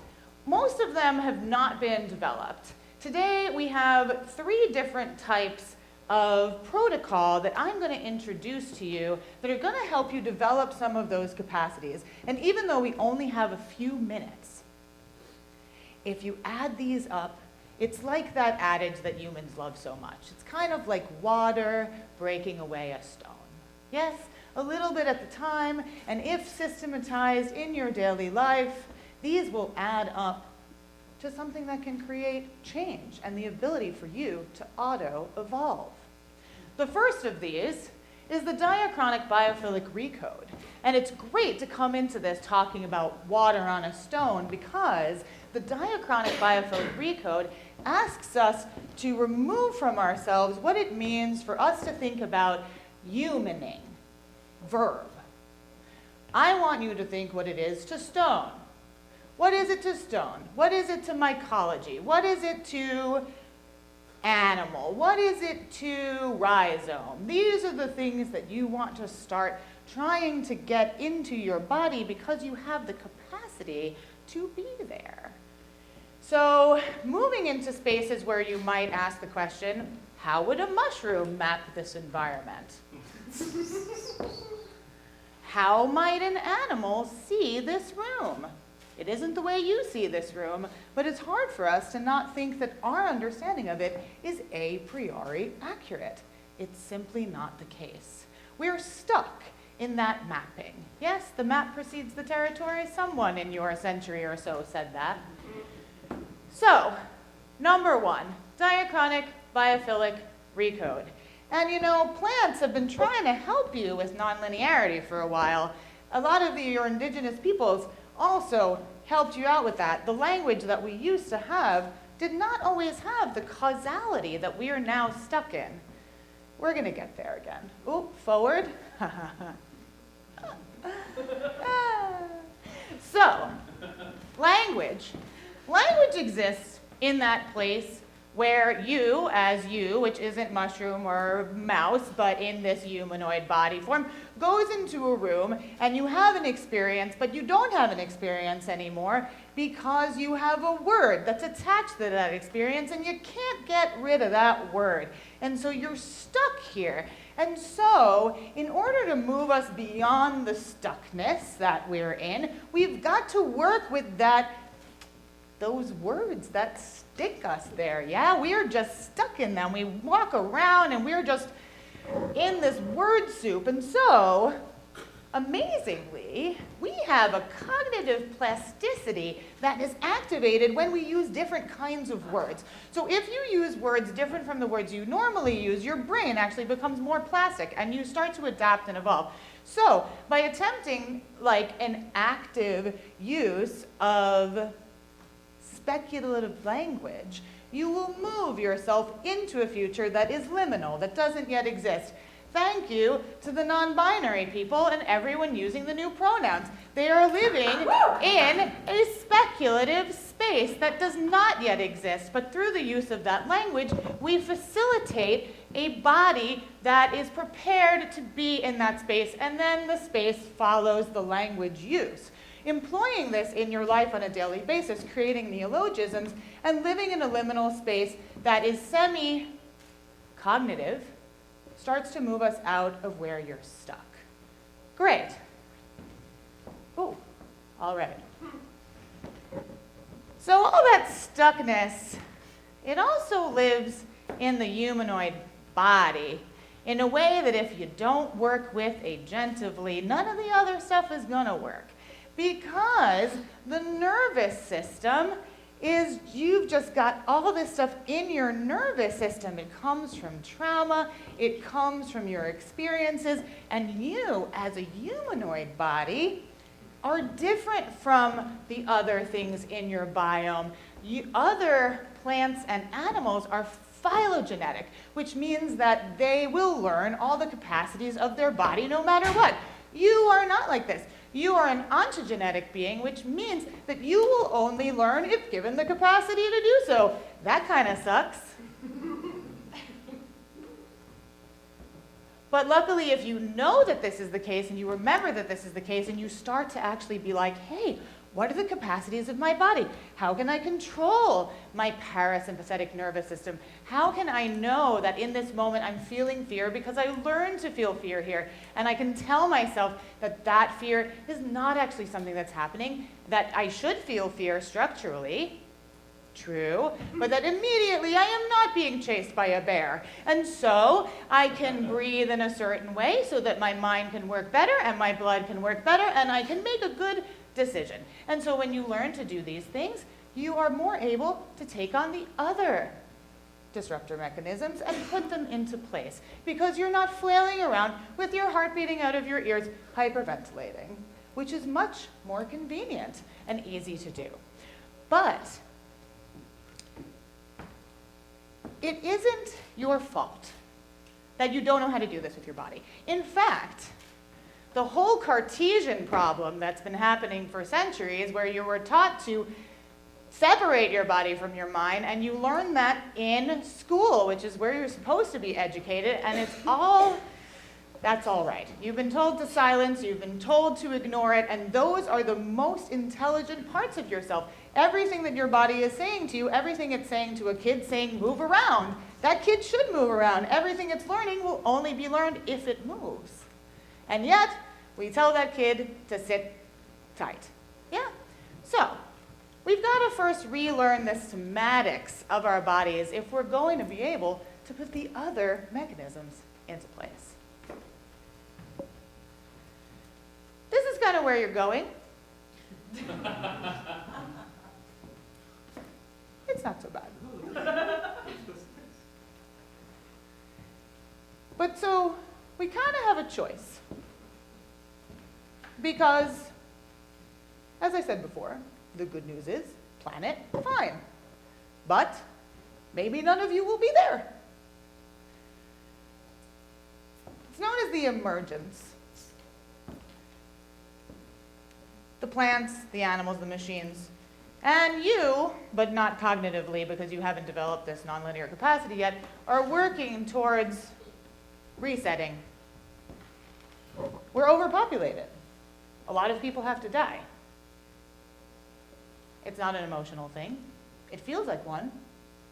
most of them have not been developed. Today, we have 3 different types of protocol that I'm going to introduce to you that are going to help you develop some of those capacities. And even though we only have a few minutes, if you add these up, it's like that adage that humans love so much. It's kind of like water breaking away a stone. Yes, a little bit at the time, and if systematized in your daily life, these will add up to something that can create change and the ability for you to auto-evolve. The first of these is the diachronic biophilic recode. And it's great to come into this talking about water on a stone because the diachronic biophilic recode asks us to remove from ourselves what it means for us to think about humaning, verb. I want you to think what it is to stone. What is it to stone? What is it to mycology? What is it to animal? What is it to rhizome? These are the things that you want to start trying to get into your body because you have the capacity to be there. So moving into spaces where you might ask the question, how would a mushroom map this environment? How might an animal see this room? It isn't the way you see this room, but it's hard for us to not think that our understanding of it is a priori accurate. It's simply not the case. We're stuck in that mapping. Yes, the map precedes the territory. Someone in your century or so said that. So, number one, diachronic biophilic recode. And you know, plants have been trying to help you with nonlinearity for a while. A lot of your indigenous peoples also helped you out with that. The language that we used to have did not always have the causality that we are now stuck in. We're going to get there again. Oop, forward. So, language. Language exists in that place where you, as you, which isn't mushroom or mouse, but in this humanoid body form, goes into a room and you have an experience, but you don't have an experience anymore because you have a word that's attached to that experience and you can't get rid of that word. And so you're stuck here. And so, in order to move us beyond the stuckness that we're in, we've got to work with those words that stick us there. Yeah, we are just stuck in them. We walk around and we're just in this word soup. And so, amazingly, we have a cognitive plasticity that is activated when we use different kinds of words. So if you use words different from the words you normally use, your brain actually becomes more plastic and you start to adapt and evolve. So by attempting like an active use of speculative language, you will move yourself into a future that is liminal, that doesn't yet exist. Thank you to the non-binary people and everyone using the new pronouns. They are living in a speculative space that does not yet exist, but through the use of that language, we facilitate a body that is prepared to be in that space, and then the space follows the language use. Employing this in your life on a daily basis, creating neologisms, and living in a liminal space that is semi-cognitive, starts to move us out of where you're stuck. Great. Ooh, all right. So all that stuckness, it also lives in the humanoid body in a way that if you don't work with agentively, none of the other stuff is gonna work. Because the nervous system is, you've just got all this stuff in your nervous system. It comes from trauma, it comes from your experiences, and you, as a humanoid body, are different from the other things in your biome. Other plants and animals are phylogenetic, which means that they will learn all the capacities of their body no matter what. You are not like this. You are an ontogenetic being, which means that you will only learn if given the capacity to do so. That kind of sucks. But luckily, if you know that this is the case and you remember that this is the case and you start to actually be like, hey, what are the capacities of my body? How can I control my parasympathetic nervous system? How can I know that in this moment I'm feeling fear because I learned to feel fear here? And I can tell myself that that fear is not actually something that's happening, that I should feel fear structurally, true, but that immediately I am not being chased by a bear. And so I can breathe in a certain way so that my mind can work better and my blood can work better and I can make a good decision. And so when you learn to do these things, you are more able to take on the other disruptor mechanisms and put them into place, because you're not flailing around with your heart beating out of your ears, hyperventilating, which is much more convenient and easy to do. But it isn't your fault that you don't know how to do this with your body. In fact, the whole Cartesian problem that's been happening for centuries, where you were taught to separate your body from your mind, and you learn that in school, which is where you're supposed to be educated, and that's all right. You've been told to silence, you've been told to ignore it, and those are the most intelligent parts of yourself. Everything that your body is saying to you, everything it's saying to a kid saying, move around, that kid should move around. Everything it's learning will only be learned if it moves. And yet, we tell that kid to sit tight. Yeah? So, we've got to first relearn the somatics of our bodies if we're going to be able to put the other mechanisms into place. This is kind of where you're going. It's not so bad. But so, we kind of have a choice. Because, as I said before, the good news is, planet, fine. But maybe none of you will be there. It's known as the emergence. The plants, the animals, the machines, and you, but not cognitively because you haven't developed this nonlinear capacity yet, are working towards resetting. We're overpopulated. A lot of people have to die. It's not an emotional thing. It feels like one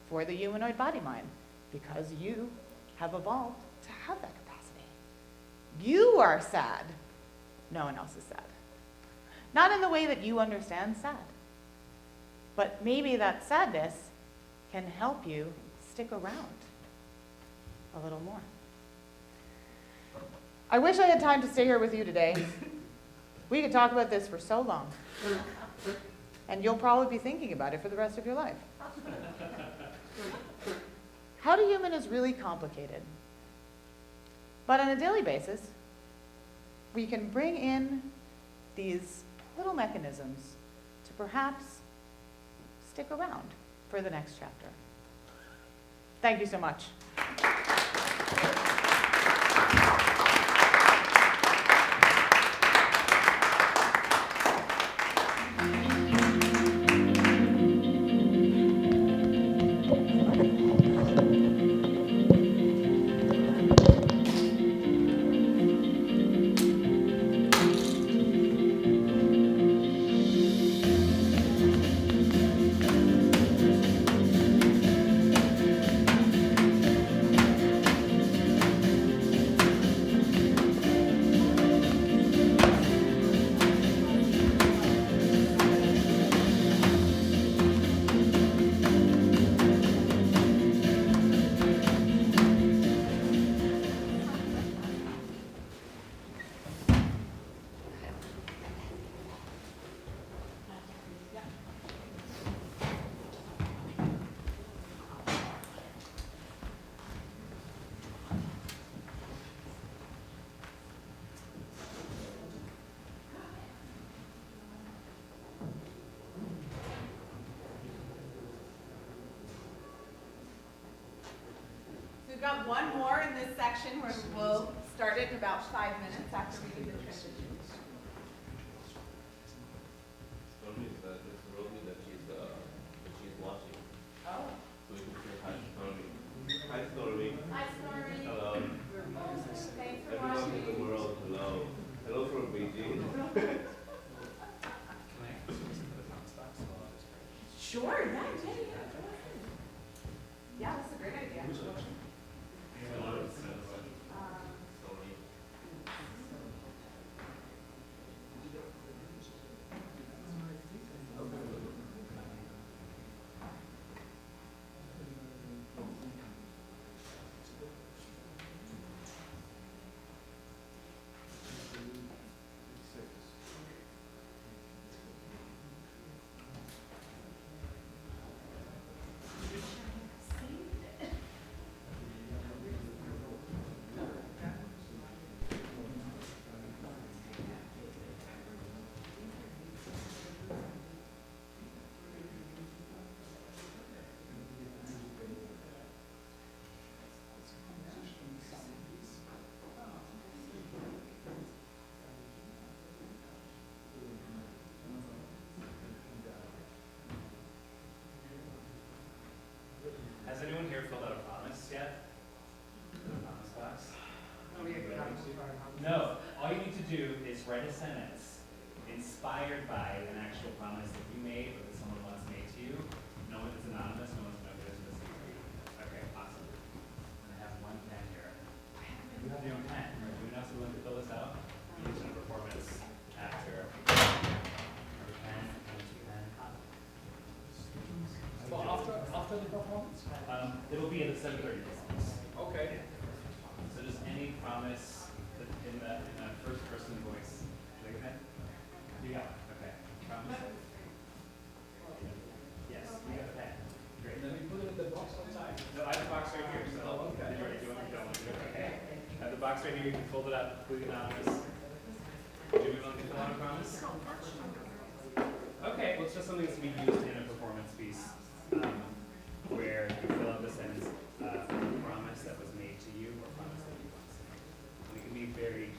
for the humanoid body mind, because you have evolved to have that capacity. You are sad. No one else is sad. Not in the way that you understand sad. But maybe that sadness can help you stick around a little more. I wish I had time to stay here with you today. We could talk about this for so long. And you'll probably be thinking about it for the rest of your life. How to human is really complicated. But on a daily basis, we can bring in these little mechanisms to perhaps stick around for the next chapter. Thank you so much. We've got one more in this section where we'll start it in about 5 minutes after we do the transition. Stormy just wrote me that she's watching. Oh. So we can say hi, Stormy. Hi, Stormy. Hi, Stormy. Hello. Thanks for Everyone watching. in the world, hello. Hello from Beijing. Sure, yeah, Jennie. Yeah, that's a great idea. is write a sentence inspired by an actual promise that you made or that someone once made to you. No one is anonymous, no one's known this. Okay, awesome. And I have one pen here. You have your own pen. Are you else willing to fill this out? You use a performance after. Pen, pen. So after the performance? It'll be at the 7:30 performance. Okay. So just any promise that in a first person voice. Should I go ahead? You got it. Okay. Promise. Yes, you got a pen. Great. Then we put it in the box outside. No, I have a box right here. So okay. you ready? Do you want me to do it? Okay. I have the box right here. You can fold it up, completely anonymous. Do we want to fill out a promise? Okay. Well, it's just something that's to be used in a performance piece. Where you fill out the sentence, a promise that was made to you or promise that you once made. And it can be very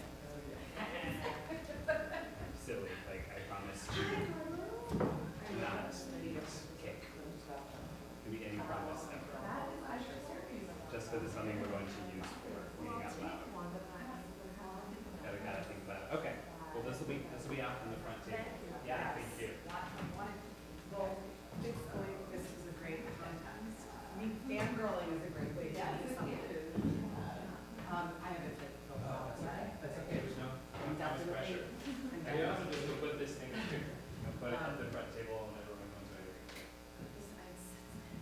silly, like I promise to not kick. It can be any promise ever. Just because it's something we're going to use for reading out loud. Gotta think about it. Okay. Well, this will be out from the front table. Yeah, thank you. This is a great sentence. I mean, fangirling is a great way to do something. I have a fit. That's okay. There's no pressure. I can also just put this thing here. Put it at the front table and everyone comes over.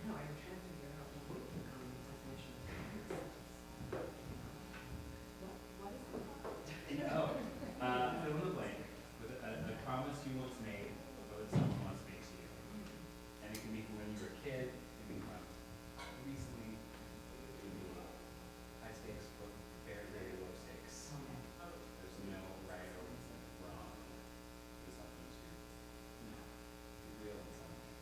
No, I'm trying to figure out what the definition is. What is it? Fill in the blank with a promise you once made or that someone once made to you. And it can be from when you were a kid, it can be from recently, it can be high stakes or very, very low stakes. There's no right or wrong. There's something to be real in some way.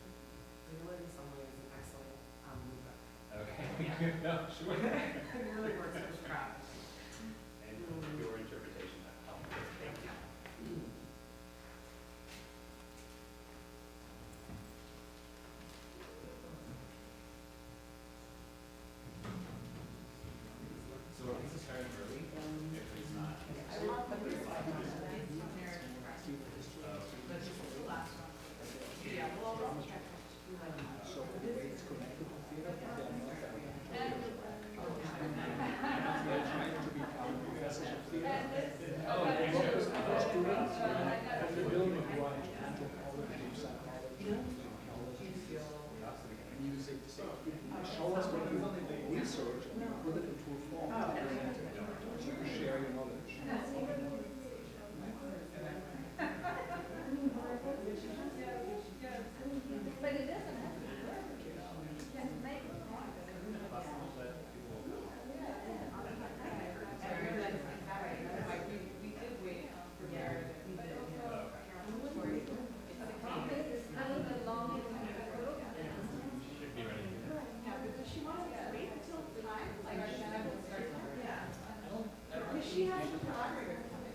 Real in some way is an excellent movement. Okay. No, sure. It really works for scratch. And your interpretation of how. Thank you. So are these starting early? If it's not. I love the first slide. Yeah, well, So the way it's connected to theater, they're trying to become professors of theater. Students from the building who are anthropology, psychology, archaeology, music. Show us what you research and you put it into a form to present it. So you share your knowledge. But it doesn't have to work. You can make it. We did wait for Gary. We did. It's a little bit long. Should be ready. Yeah, but she wanted to wait until time. Like, yeah. Because she has a collaborator coming.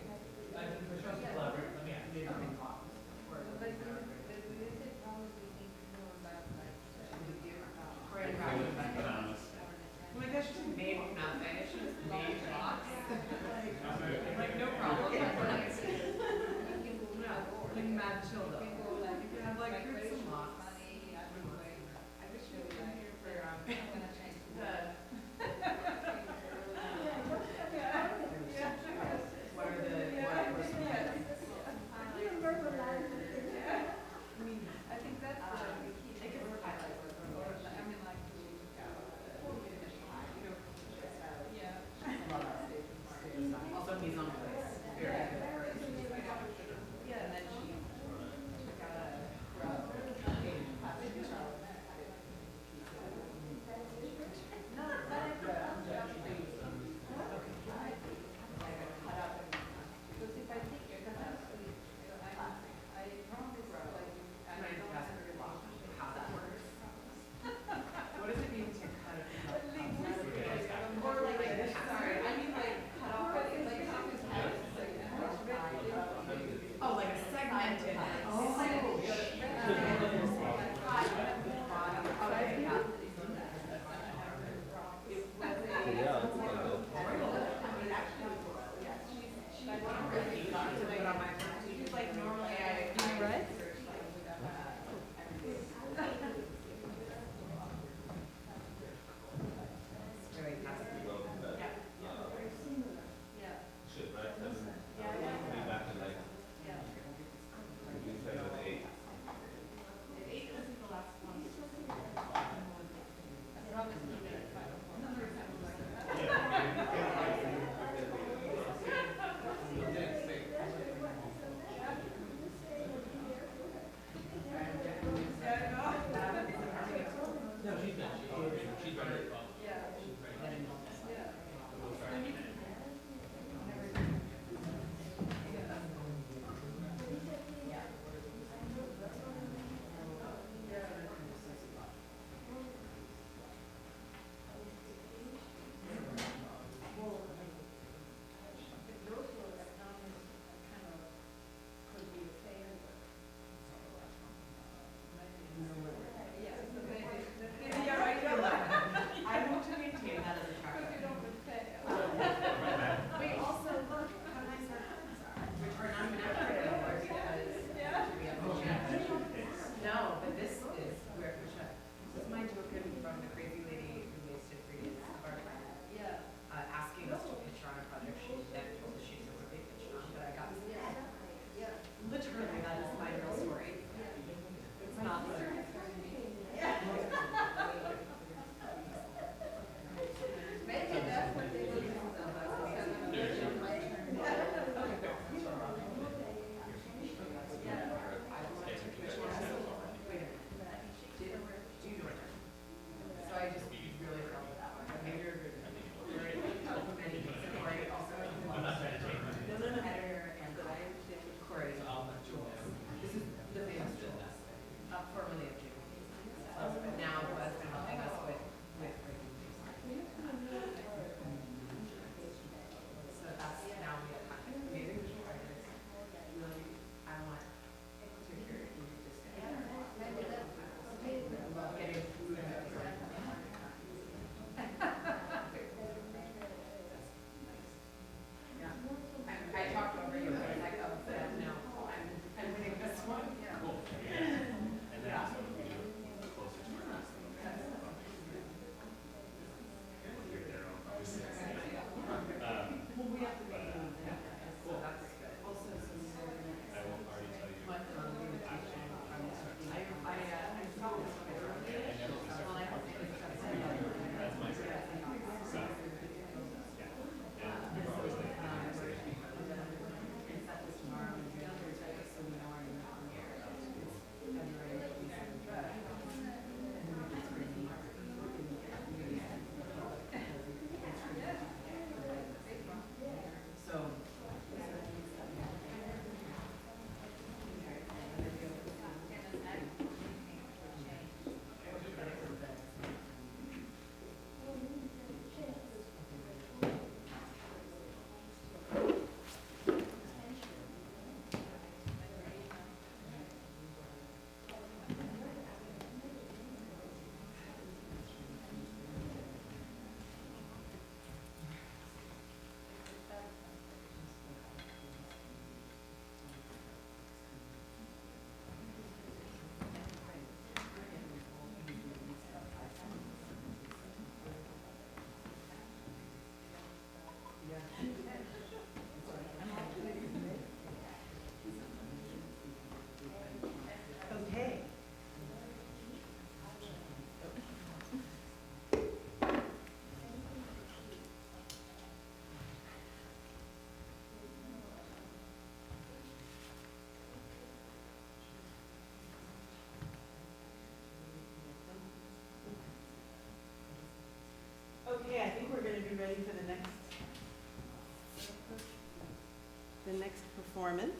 next performance.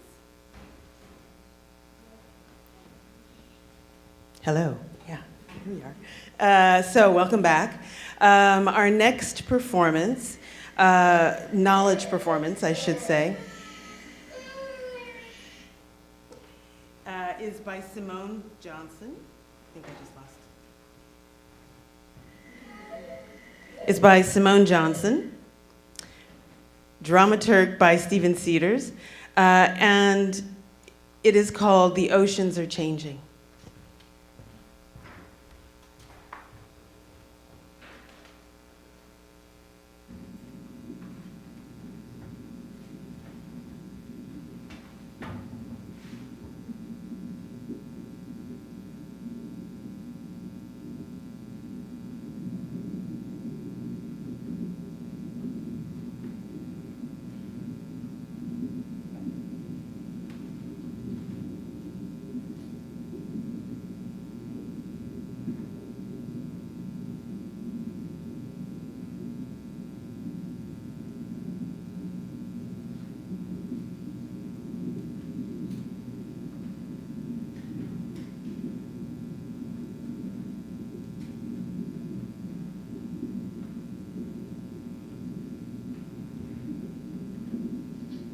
Hello. Yeah, here we are. So welcome back. Our next performance, knowledge performance, I should say, is by Simone Johnson. I think I just lost. It's by Simone Johnson, dramaturg by Stephen Cedars, and it is called The Oceans Are Changing.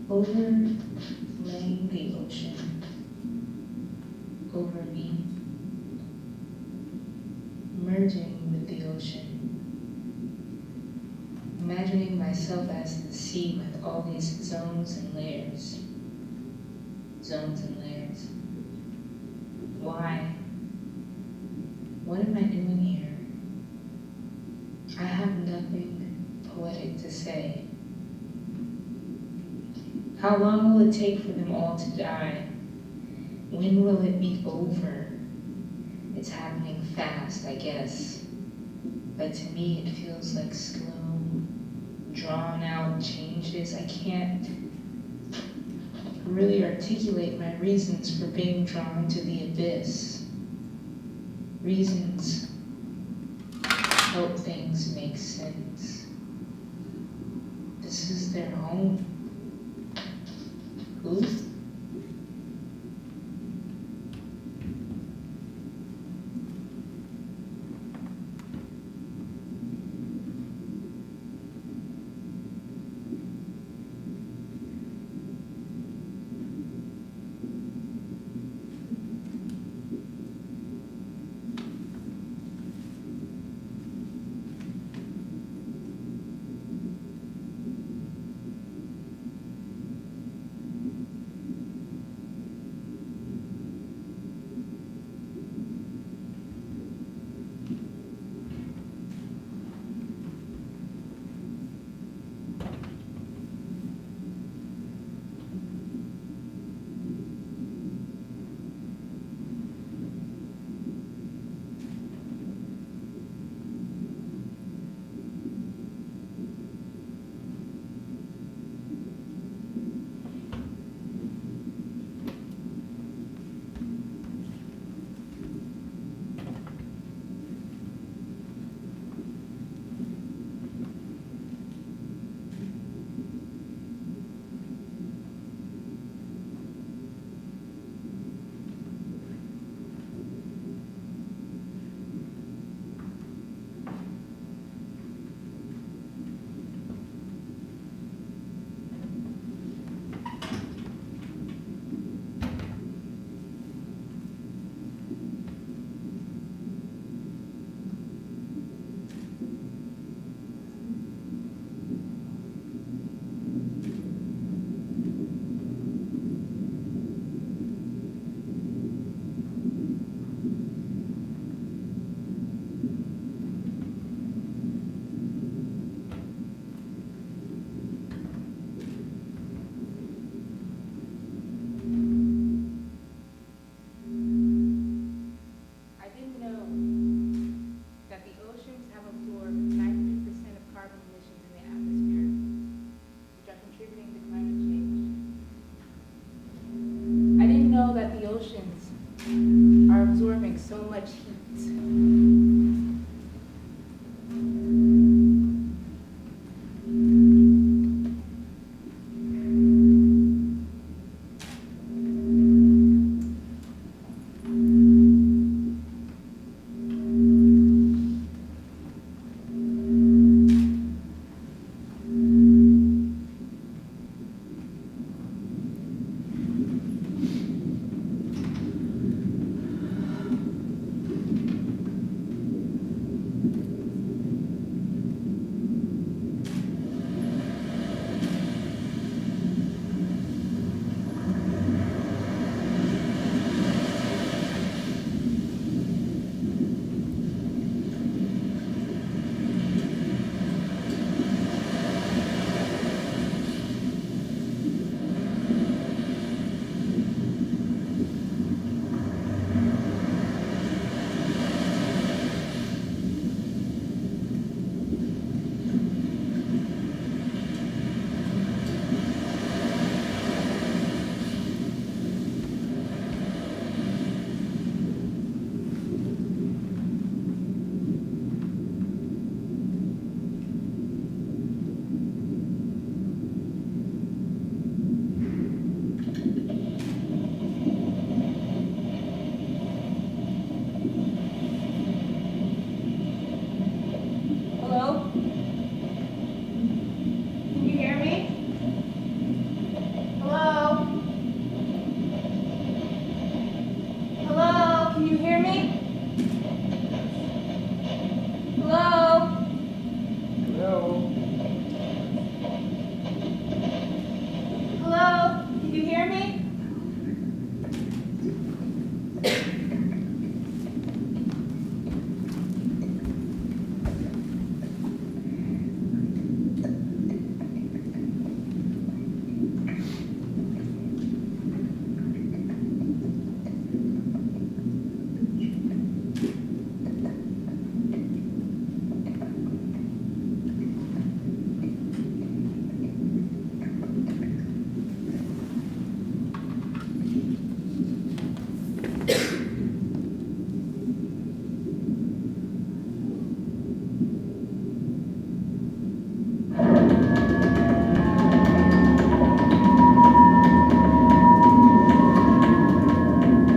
Overlaying the ocean over me, merging with the ocean, imagining myself as the sea with all these zones and layers. Zones and layers. Why? What am I doing here? I have nothing poetic to say. How long will it take for them all to die? When will it be over? It's happening fast, I guess. But to me, it feels like slow, drawn out changes. I can't really articulate my reasons for being drawn to the abyss. Reasons help things make sense. This is their home. Oof.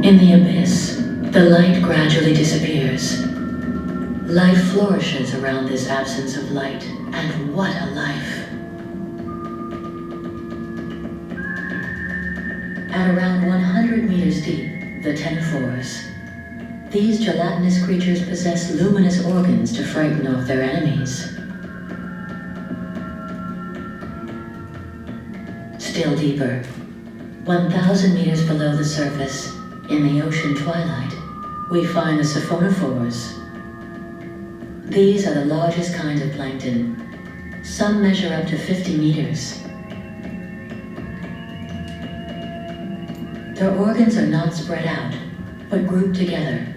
In the abyss, the light gradually disappears. Life flourishes around this absence of light, and what a life! At around 100 meters deep, the Tenephores. These gelatinous creatures possess luminous organs to frighten off their enemies. Still deeper, 1,000 meters below the surface, in the ocean twilight, we find the Siphonophores. These are the largest kinds of plankton. Some measure up to 50 meters. Their organs are not spread out, but grouped together.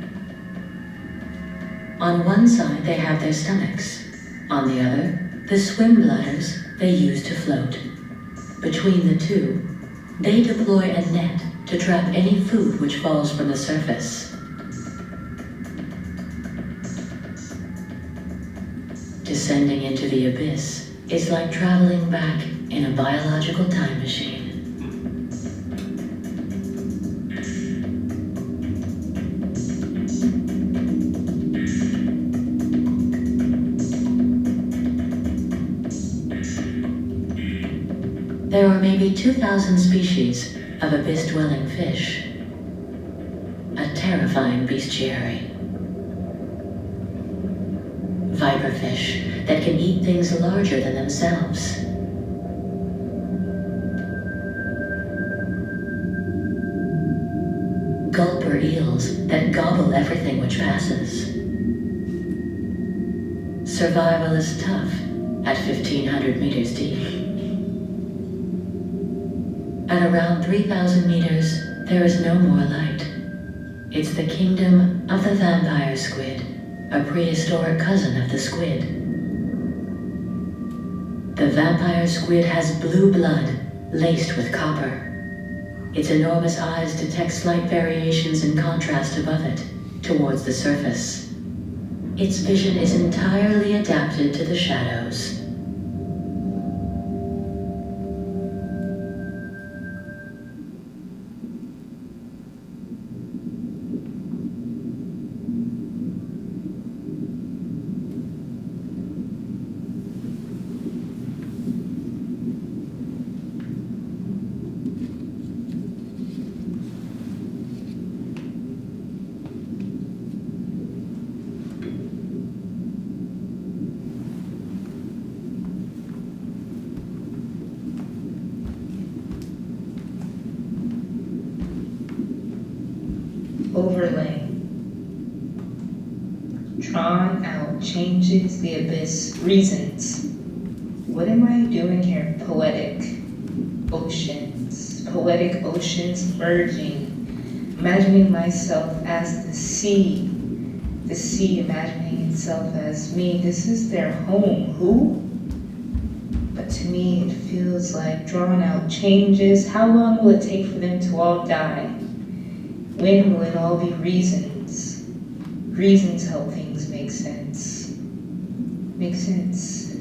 On one side, they have their stomachs. On the other, the swim bladders they use to float. Between the two, they deploy a net to trap any food which falls from the surface. Descending into the abyss is like traveling back in a biological time machine. There are maybe 2,000 species of abyss-dwelling fish. A terrifying bestiary. Viperfish that can eat things larger than themselves. Gulper eels that gobble everything which passes. Survival is tough at 1,500 meters deep. At around 3,000 meters, there is no more light. It's the kingdom of the vampire squid, a prehistoric cousin of the squid. The vampire squid has blue blood laced with copper. Its enormous eyes detect slight variations in contrast above it, towards the surface. Its vision is entirely adapted to the shadows. Overlay. Drawn out changes the abyss reasons. What am I doing here? Poetic oceans merging, imagining myself as the sea imagining itself as me. This is their home. Who? But to me it feels like drawn out changes. How long will it take for them to all die? When will it all be reasons? Reasons help things make sense. Make sense.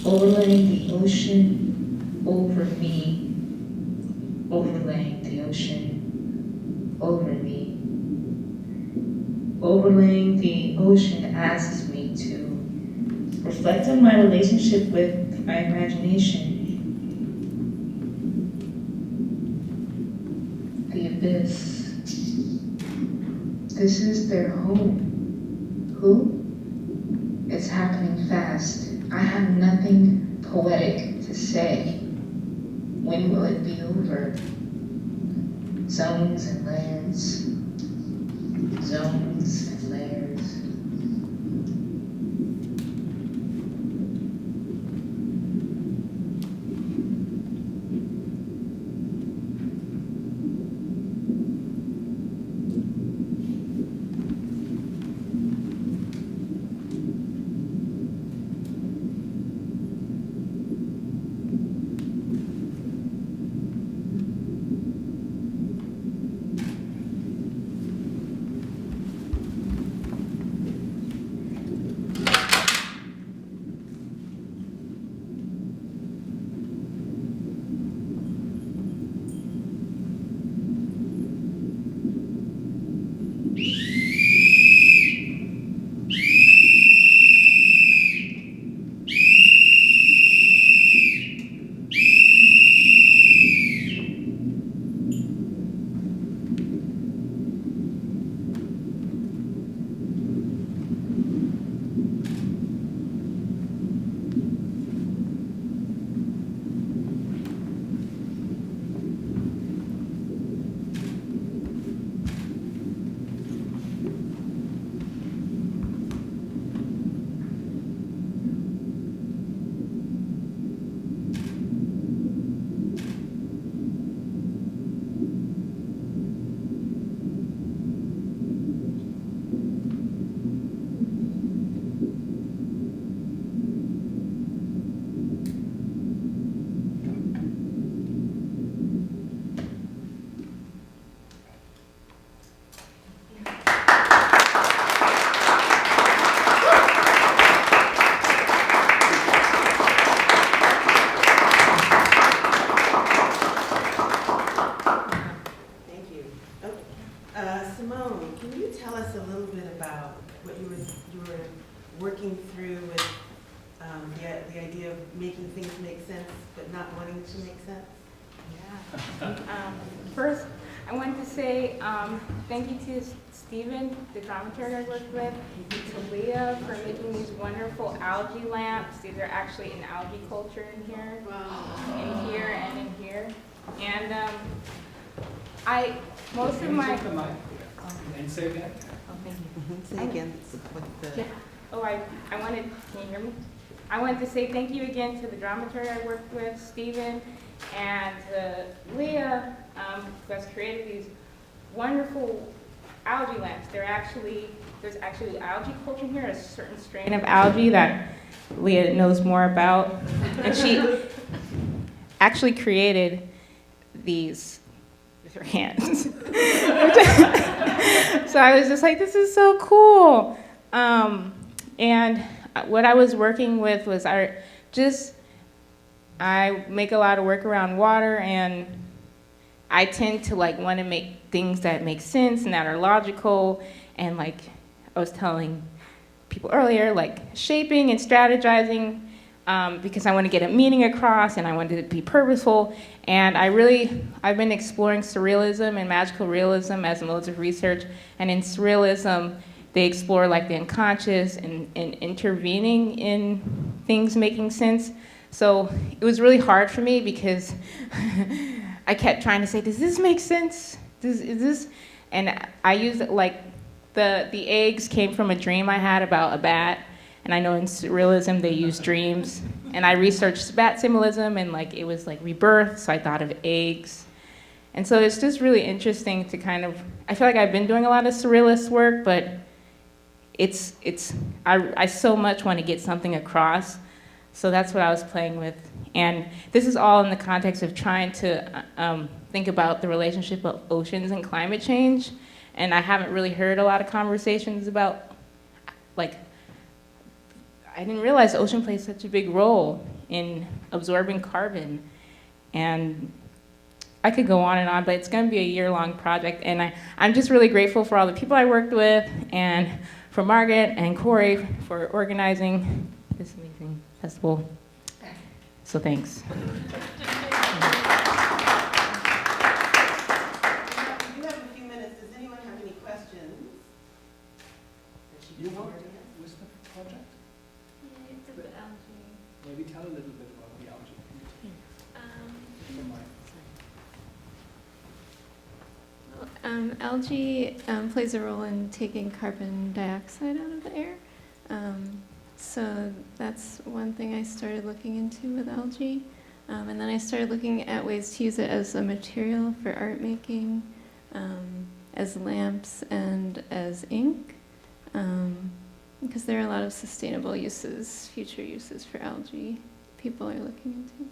Overlaying the ocean over me. Overlaying the ocean over me. Overlaying the ocean asks me to reflect on my relationship with my imagination. The abyss. This is their home. Who? It's happening fast. I have nothing poetic to say. When will it be over? Zones and layers. Zones and layers. Simone, can you tell us a little bit about what you were working through with the idea of making things make sense, but not wanting to make sense? Yeah. First, I wanted to say thank you to Stephen, the dramaturg I worked with, to Leah for making these wonderful algae lamps. These are actually an algae culture in here, in here, and in here. And most of my... And say again. Oh, thank you. Say again. Yeah. Oh, I wanted, can you hear me? I wanted to say thank you again to the dramaturg I worked with, Stephen, and to Leah, who has created these wonderful algae lamps. There's actually algae culture here, a certain strain of algae that Leah knows more about. And she actually created these with her hands. So I was just like, this is so cool. And what I was working with was I make a lot of work around water, and I tend to want to make things that make sense and that are logical. And I was telling people earlier, shaping and strategizing, because I want to get a meaning across and I wanted it to be purposeful. And I've been exploring surrealism and magical realism as modes of research. And in surrealism, they explore the unconscious and intervening in things making sense. So it was really hard for me because I kept trying to say, does this make sense? Is this? And I used the eggs came from a dream I had about a bat. And I know in surrealism they use dreams. And I researched bat symbolism, and it was rebirth, so I thought of eggs. And so it's just really interesting to I feel like I've been doing a lot of surrealist work, but I so much want to get something across. So that's what I was playing with. And this is all in the context of trying to think about the relationship of oceans and climate change. And I haven't really heard a lot of conversations about, I didn't realize the ocean plays such a big role in absorbing carbon. And I could go on, but it's going to be a year-long project. And I'm just really grateful for all the people I worked with, and for Margit and Cory for organizing this amazing festival. So thanks. You have a few minutes. Does anyone have any questions? You worked with the project? It's the algae. Maybe tell a little bit about the algae. Algae plays a role in taking carbon dioxide out of the air. So that's one thing I started looking into with algae. And then I started looking at ways to use it as a material for art making, as lamps, and as ink. Because there are a lot of sustainable uses, future uses for algae people are looking into.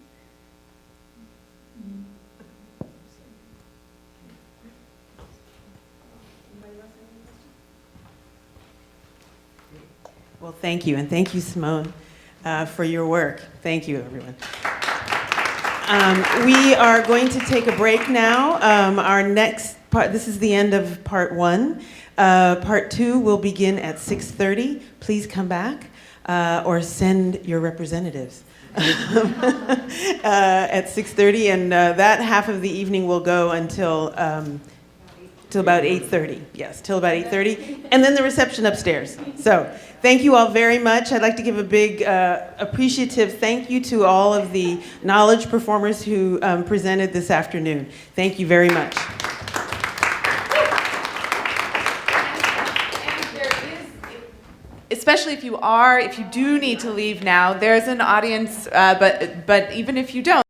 Well, thank you, and thank you, Simone, for your work. Thank you, everyone. We are going to take a break now. Our next part, this is the end of part 1. Part 2 will begin at 6:30. Please come back or send your representatives at 6:30, and that half of the evening will go until till about 8:30. Yes, till about 8:30, and then the reception upstairs. So thank you all very much. I'd like to give a big appreciative thank you to all of the knowledge performers who presented this afternoon. Thank you very much. Especially if you do need to leave now, there's an audience, but even if you don't,